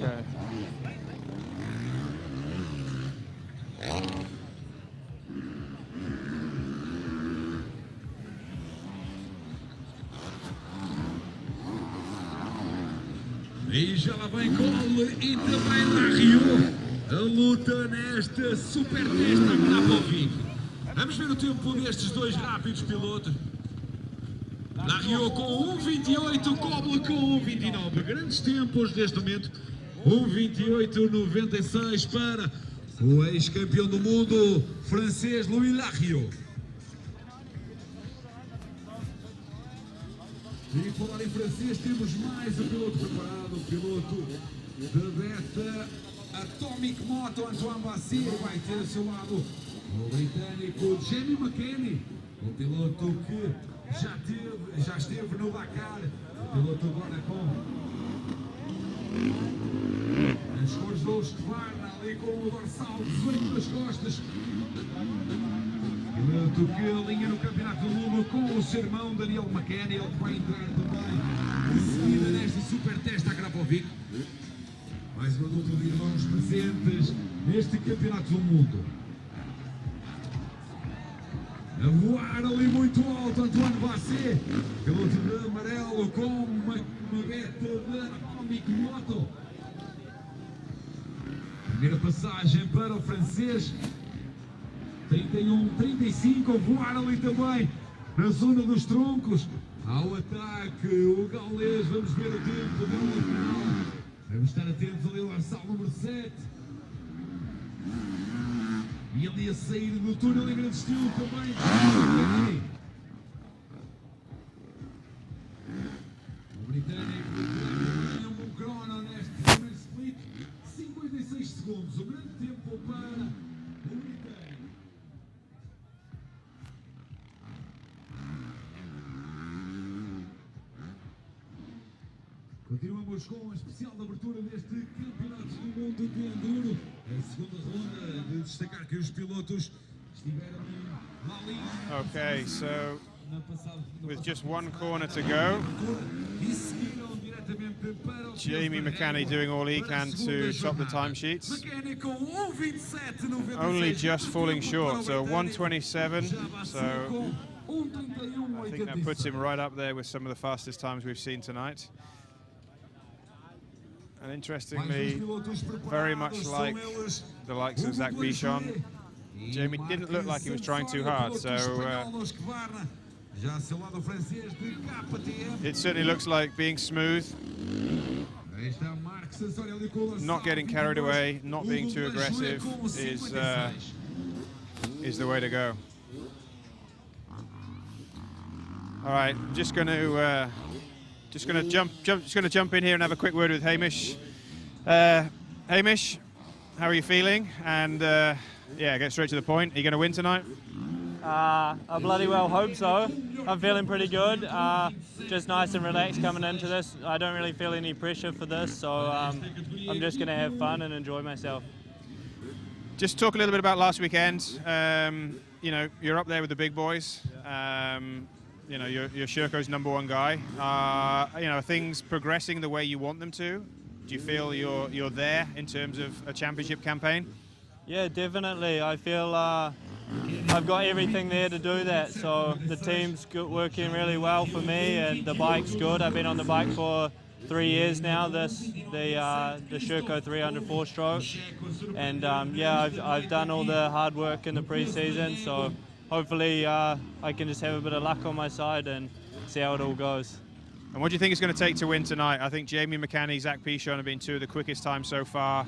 E já lá vem Cole e também Lariou. A luta nesta Supertest Akrapovic. Vamos ver o tempo destes dois rápidos pilotos. Lariou com 1:28, Cole com 1:29. Grandes tempos neste momento. 1:28,96 para o ex-campeão do mundo francês Loic Lariou. E falar em francês, temos mais um piloto preparado, o piloto da Beta Atomic Moto, Antoine Bassi, vai ter ao seu lado o britânico Jamie McKenny, um piloto que já esteve no Dakar, o piloto agora com as cores do Husqvarna, ali com o dorsal 18 nas costas. Piloto que alinha no Campeonato do Mundo com o seu irmão Daniel McKenny, ele vai entrar também de seguida nesta Supertest Akrapovic. Mais uma luta de irmãos presentes neste Campeonato do Mundo. A voar ali muito alto, Antoine Bassi, piloto de amarelo com uma beta da Atomic Moto. Primeira passagem para o francês. 31-35, voar ali também na zona dos troncos. Ao ataque, o gaulês, vamos ver o tempo dele no final. Vamos estar atentos ali ao dorsal número 7. E ali a sair do túnel em grande estilo também. O britânico tem um bom crono neste primeiro split. 56 segundos, um grande tempo para o britânico. Continuamos com a especial de abertura deste Campeonato do Mundo de Enduro. A segunda ronda, de destacar que os pilotos estiveram ali. Okay, so with just one corner to go, E seguiram diretamente Jamie McCanny doing all he can to top the timesheets. Only just falling short, so 1:27. So I think that puts him right up there with some of the fastest times we've seen tonight. And interestingly, very much like the likes of Zach Bichon, Jamie didn't look like he was trying too hard, so it certainly looks like being smooth, not getting carried away, not being too aggressive is the way to go. All right, just going to jump in here and have a quick word with Hamish. Hamish, how are you feeling? And yeah, get straight to the point. Are you going to win tonight? I bloody well hope so. I'm feeling pretty good. Just nice and relaxed coming into this. I don't really feel any pressure for this, so I'm just going to have fun and enjoy myself. Just talk a little bit about last weekend. You know, you're up there with the big boys. You know, you're Sherco's #1 guy. You know, are things progressing the way you want them to? Do you feel you're there in terms of a championship campaign? Yeah, definitely. I feel I've got everything there to do that. So the team's working really well for me, and the bike's good. I've been on the bike for 3 years now. The Sherco 300 4-stroke, and yeah, I've done all the hard work in the pre-season. So hopefully I can just have a bit of luck on my side and see how it all goes. And what do you think it's going to take to win tonight? I think Jamie McCanny, Zach Pichon have been two of the quickest times so far.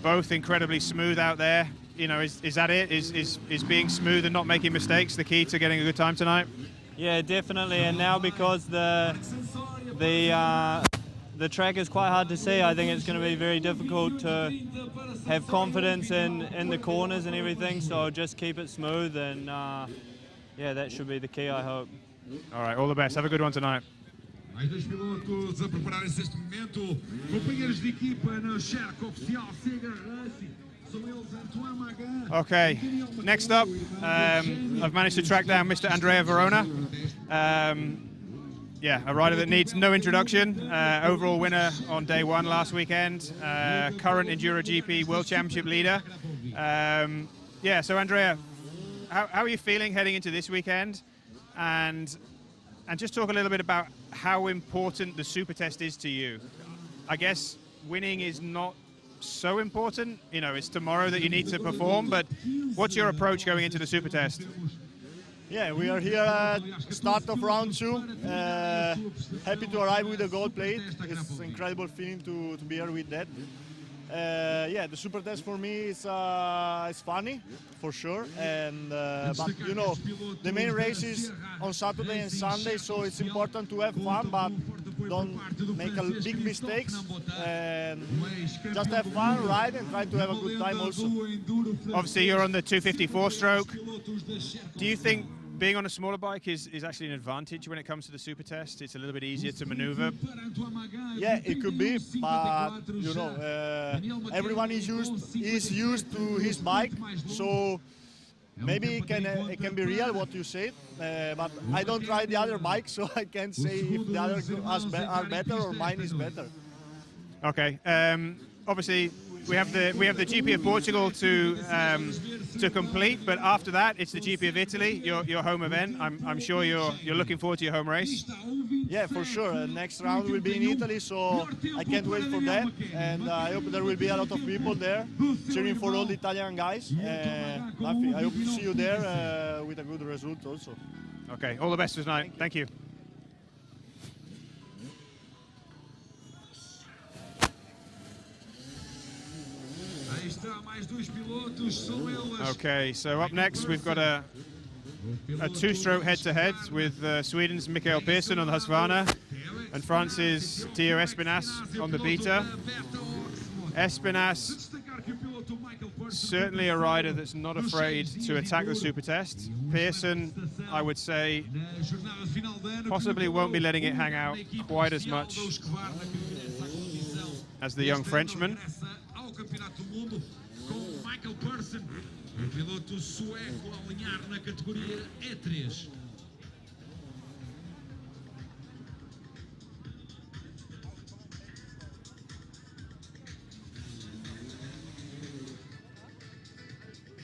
Both incredibly smooth out there. You know, is that it? Is being smooth and not making mistakes the key to getting a good time tonight? Yeah, definitely. And now because the track is quite hard to see, I think it's going to be very difficult to have confidence in the corners and everything. So just keep it smooth, and yeah, that should be the key, I hope. All right, all the best. Have a good one tonight. Mais dois pilotos a prepararem-se neste momento, companheiros de equipa na Sherco oficial Sega Racing. São eles Armamar. Okay, next up, I've managed to track down Mr. Andrea Verona. Yeah, a rider that needs no introduction. Overall winner on day one last weekend. Current Enduro GP World Championship leader. Yeah, so Andrea, how are you feeling heading into this weekend? And just talk a little bit about how important the Supertest is to you. I guess winning is not so important. You know, it's tomorrow that you need to perform, but what's your approach going into the Supertest? Yeah, we are here at start of round 2. Happy to arrive with a gold plate. It's an incredible feeling to be here with that. Yeah, the Supertest for me is funny, for sure. And but you know, the main race is on Saturday and Sunday, so it's important to have fun, but don't make big mistakes. And just have fun, ride, and try to have a good time also. Obviously, you're on the 254 stroke. Do you think being on a smaller bike is actually an advantage when it comes to the Supertest? It's a little bit easier to maneuver. Yeah, it could be, but you know, everyone is used to his bike, so maybe it can be real what you say. But I don't ride the other bike, so I can't say if the others are better or mine is better. Okay. Obviously, we have the GP of Portugal to complete, but after that, it's the GP of Italy, your home event. I'm sure you're looking forward to your home race. Yeah, for sure. Next round will be in Italy, so I can't wait for that. And I hope there will be a lot of people there cheering for all the Italian guys. I hope to see you there with a good result also. Okay, all the best tonight. Thank you. Okay, so up next we've got a two-stroke head-to-head with Sweden's Mikael Persson on the Husqvarna and France's Theo Espinas on the Beta. Espinas, certainly a rider that's not afraid to attack the Supertest. Persson, I would say, possibly won't be letting it hang out quite as much as the young Frenchman. Piloto sueco a alinhar na categoria E3.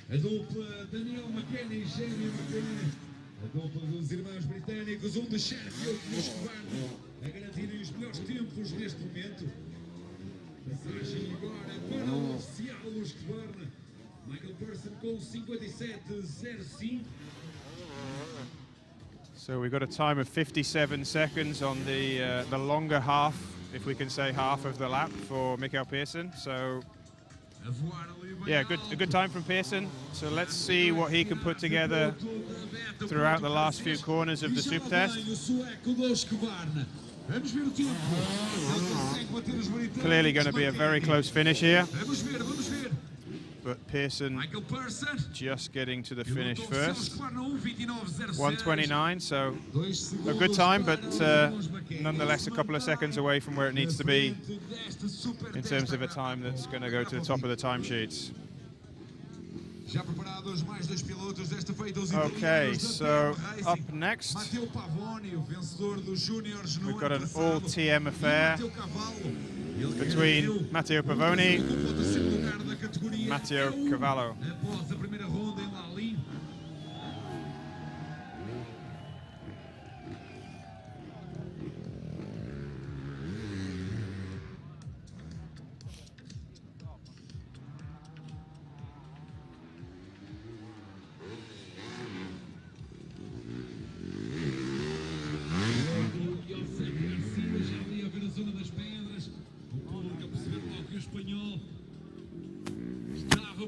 A dupla Daniel McKenna e Jamie McKenna. A dupla dos irmãos britânicos, de Sharp e outro de Escobar, a garantirem os melhores tempos neste momento. Passagem agora para o oficial do Escobar, Michael Person com 57.05. So we've got a time of 57 seconds on the longer half, if we can say half of the lap for Mikael Pearson. So yeah, a good time from Pearson. So let's see what he can put together throughout the last few corners of the Supertest. Clearly going to be a very close finish here. But Pearson just getting to the finish first. 1:29, so a good time, but nonetheless a couple of seconds away from where it needs to be in terms of a time that's going to go to the top of the timesheets. Okay, so up next, we've got an all-TM affair between Matteo Pavoni and Matteo Cavallo.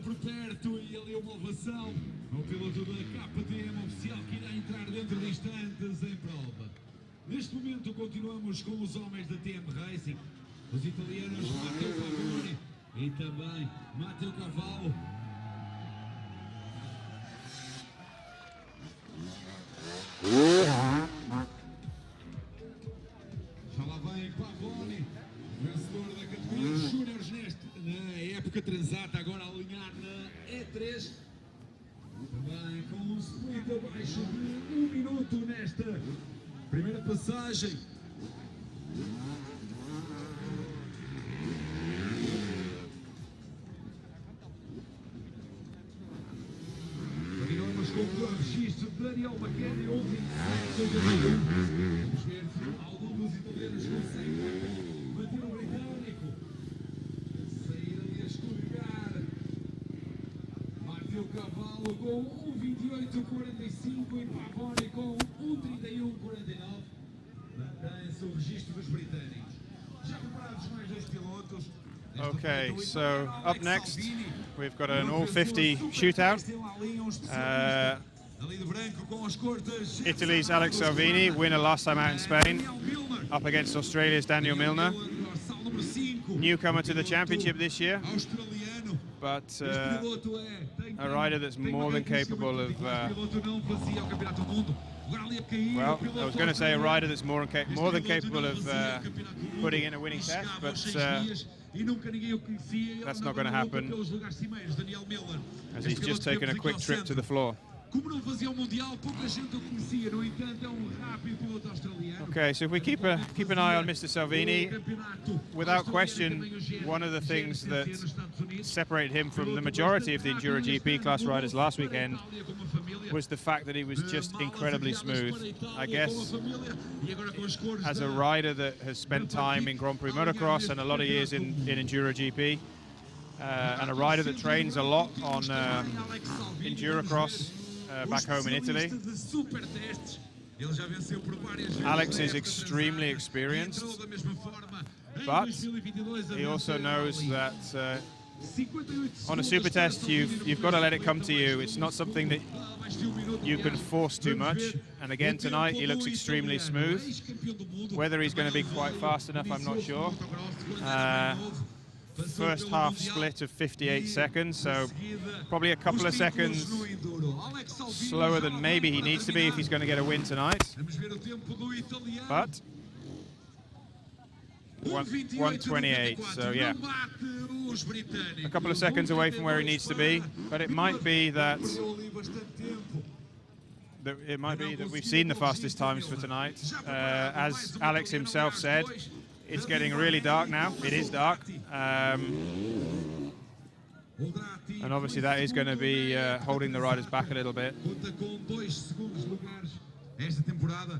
Por perto e ali uma ovação ao piloto da KTM oficial que irá entrar dentro de instantes em prova. Neste momento continuamos com os homens da TM Racing, os italianos Matteo Pavoni e também Matteo Cavallo. Já lá vem Pavoni, vencedor da categoria Júniores na época transata, agora a alinhar na E3. Também com um split abaixo de 1 minuto nesta primeira passagem. Continuamos com o registro de Daniel McKenna e 11:26. Vamos ver se algum dos italianos consegue manter o britânico. Sair ali a escorregar. Matteo Cavallo com 1:28.45 e Pavoni com 1:31.49. Mantém-se o registro dos britânicos. Já preparados mais dois pilotos. Okay, so up next we've got an all-50 shootout. Italy's Alex Salvini, winner last time out in Spain, up against Australia's Daniel Milner, newcomer to the championship this year, but a rider that's more than capable of, well, I was going to say a rider that's more than capable of putting in a winning test, but that's not going to happen, as he's just taken a quick trip to the floor. Okay, so if we keep an eye on Mr. Salvini, without question, one of the things that separated him from the majority of the Enduro GP class riders last weekend was the fact that he was just incredibly smooth. I guess as a rider that has spent time in Grand Prix Motocross and a lot of years in Enduro GP, and a rider that trains a lot on Endurocross back home in Italy, Alex is extremely experienced, but he also knows that on a Supertest you've got to let it come to you. It's not something that you can force too much, and again tonight he looks extremely smooth. Whether he's going to be quite fast enough, I'm not sure. First half split of 58 seconds, so probably a couple of seconds slower than maybe he needs to be if he's going to get a win tonight. But 1:28, so yeah, a couple of seconds away from where he needs to be. But it might be that we've seen the fastest times for tonight. As Alex himself said, it's getting really dark now. It is dark. And obviously that is going to be holding the riders back a little bit. Conta com 2 segundos lugares esta temporada.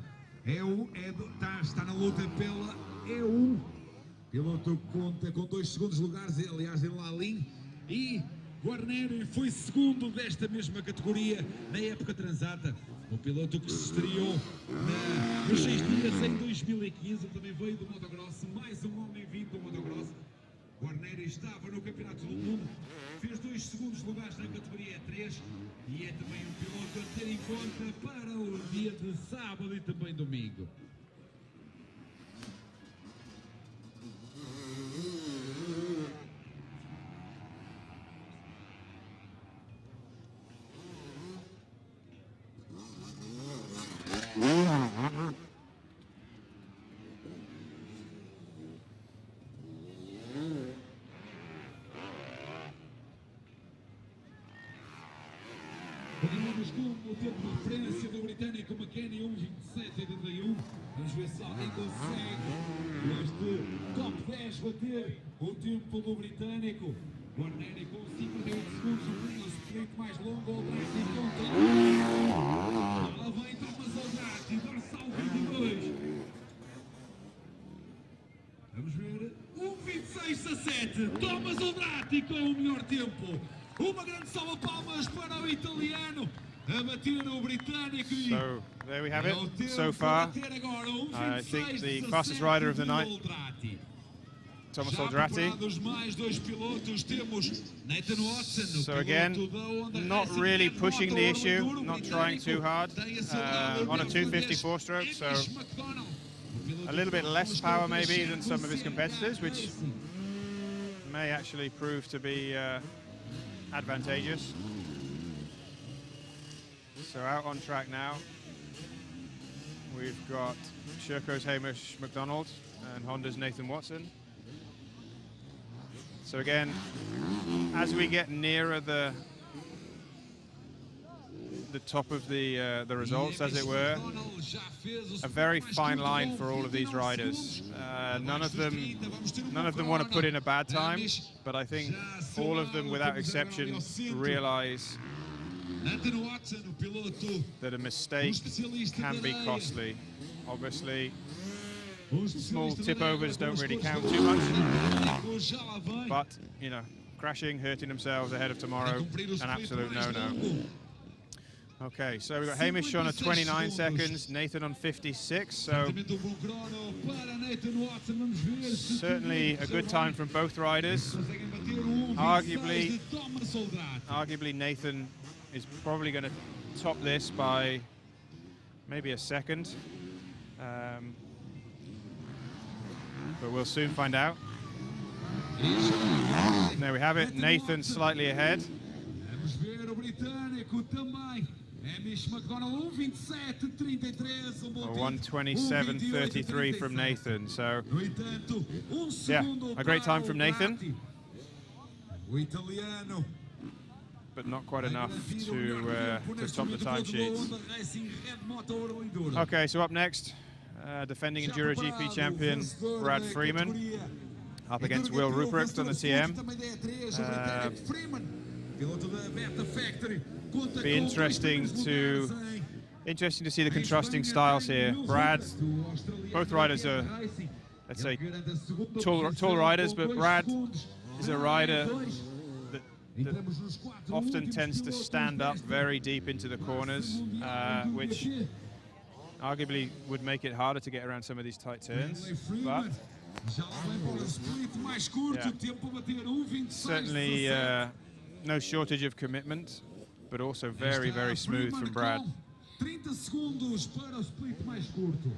Está na luta pela E1. Piloto conta com 2 segundos lugares, aliás, em Lalin. E Guarneri foi segundo desta mesma categoria na época transata. O piloto que se estreou nos 6 dias em 2015, também veio do motocross, mais um homem vindo do motocross. Guarneri estava no Campeonato do Mundo, fez 2 segundos lugares na categoria E3 e é também um piloto a ter em conta para o dia de sábado e também domingo. Continuamos com o tempo de referência do britânico McKenny, 1:27:81. Vamos ver se alguém consegue este top 10 bater o tempo do britânico. Guarneri com 58 segundos, o split mais longo, o Drati contra. Ela vem Thomas Aldrati, dorsal 22. Vamos ver, 1:26:7. Thomas Aldrati com o melhor tempo. Uma grande salva de palmas para o italiano a bater o britânico. So there we have it. So far, I think the fastest rider of the night, Thomas Aldrati. So again, not really pushing the issue, not trying too hard on a 254 stroke. So a little bit less power maybe than some of his competitors, which may actually prove to be advantageous. So out on track now, we've got Sherco's Hamish McDonald and Honda's Nathan Watson. So again, as we get nearer the top of the results, as it were, a very fine line for all of these riders. None of them want to put in a bad time, but I think all of them, without exception, realize that a mistake can be costly. Obviously, small tip overs don't really count too much, but you know, crashing, hurting themselves ahead of tomorrow, an absolute no-no. Okay, so we've got Hamish on 29 seconds, Nathan on 56, so certainly a good time from both riders. Arguably Nathan is probably going to top this by maybe a second, but we'll soon find out. There we have it, Nathan slightly ahead. 1:27:33 from Nathan, so yeah, a great time from Nathan, but not quite enough to top the timesheets. Okay, so up next, defending Enduro GP champion Brad Freeman up against Will Ruprecht on the TM. Be interesting to see the contrasting styles here. Brad, both riders are, let's say, tall riders, but Brad is a rider that often tends to stand up very deep into the corners, which arguably would make it harder to get around some of these tight turns. But yeah, certainly no shortage of commitment, but also very, very smooth from Brad. 30 segundos para o split mais curto.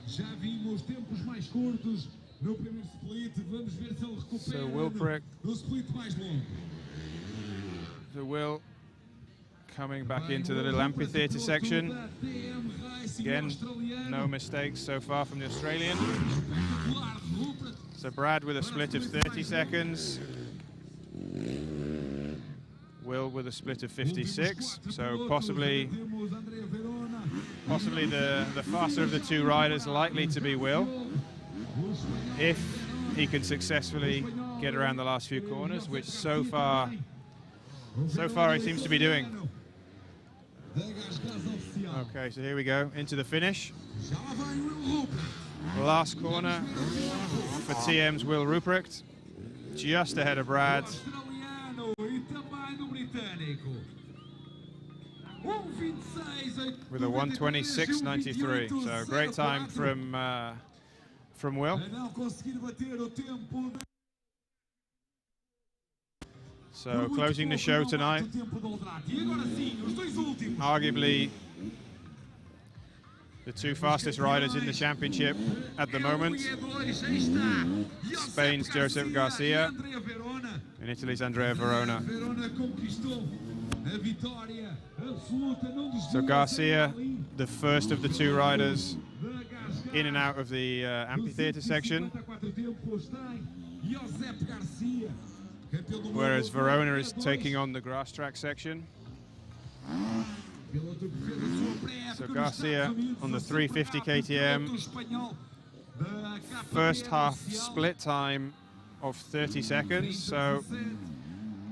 Já vimos tempos mais curtos no primeiro split. Vamos ver se ele recupera no split mais longo. So Will coming back into the little amphitheatre section. Again, no mistakes so far from the Australian. So Brad with a split of 30 seconds. Will with a split of 56, so possibly the faster of the two riders, likely to be Will, if he can successfully get around the last few corners, which so far so far he seems to be doing. Okay, so here we go, into the finish. Last corner for TM's Will Ruprecht, just ahead of Brad. With a 1:26.93, so great time from Will. So closing the show tonight, arguably the two fastest riders in the championship at the moment. Spain's Josep Garcia and Italy's Andrea Verona. So Garcia, the first of the two riders in and out of the amphitheater section, whereas Verona is taking on the grass track section. So Garcia on the 350 KTM, first half split time of 30 seconds, so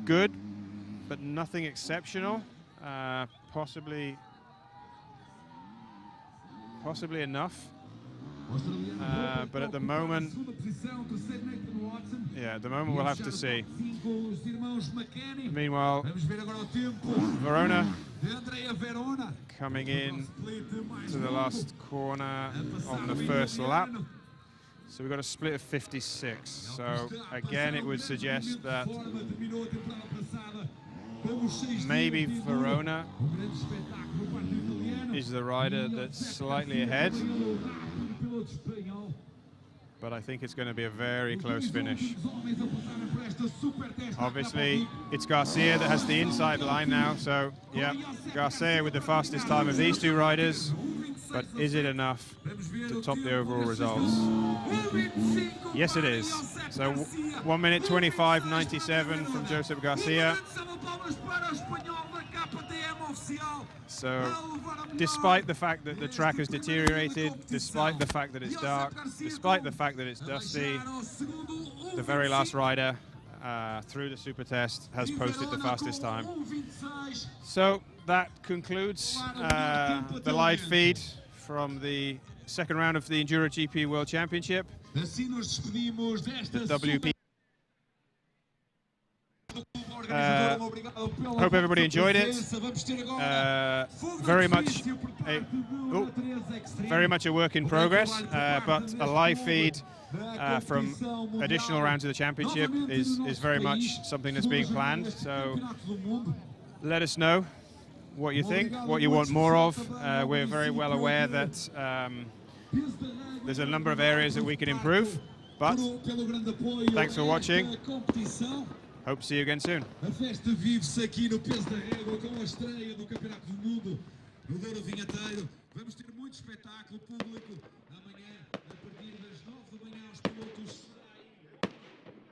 good, but nothing exceptional. Possibly enough. But at the moment, yeah, at the moment we'll have to see. Meanwhile, Verona coming in to the last corner on the first lap. So we've got a split of 56. So again, it would suggest that maybe Verona is the rider that's slightly ahead. But I think it's going to be a very close finish. Obviously, it's Garcia that has the inside line now, so yeah, Garcia with the fastest time of these two riders, but is it enough to top the overall results? Yes, it is. So 1:25.97 from Josep Garcia. So despite the fact that the track has deteriorated, despite the fact that it's dark, despite the fact that it's dusty, the very last rider through the Supertest has posted the fastest time. So that concludes the live feed from the second round of the Enduro GP World Championship. The WP. Hope everybody enjoyed it. Very much a work in progress, but a live feed from additional rounds of the championship is very much something that's being planned. So let us know what you think, what you want more of. We're very well aware that there's a number of areas that we can improve, but thanks for watching. Hope to see you again soon. A festa vive-se aqui no Peso da Régua com a estreia do Campeonato do Mundo no Douro Vinheteiro. Vamos ter muito espetáculo público amanhã a partir das 9 da manhã. Os pilotos saem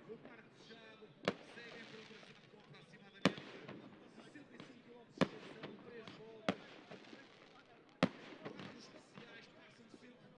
do parque fechado, seguem para o traçado com aproximadamente 65 km de extensão, 3 voltas. Os especiais passam sempre por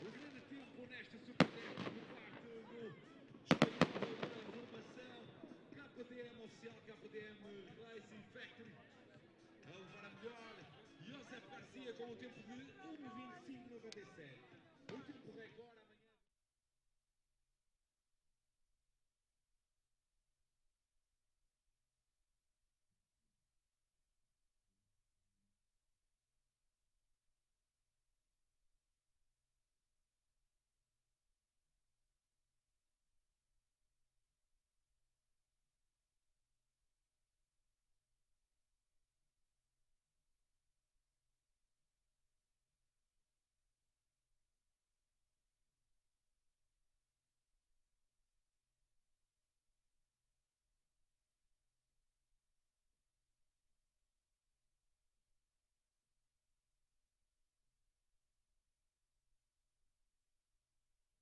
o grande tempo nesta Supertest por parte do escolhido da formação KTM oficial, KTM Racing Factory, a levar a melhor Josep Garcia com o tempo de 1:25.97, o tempo recorde.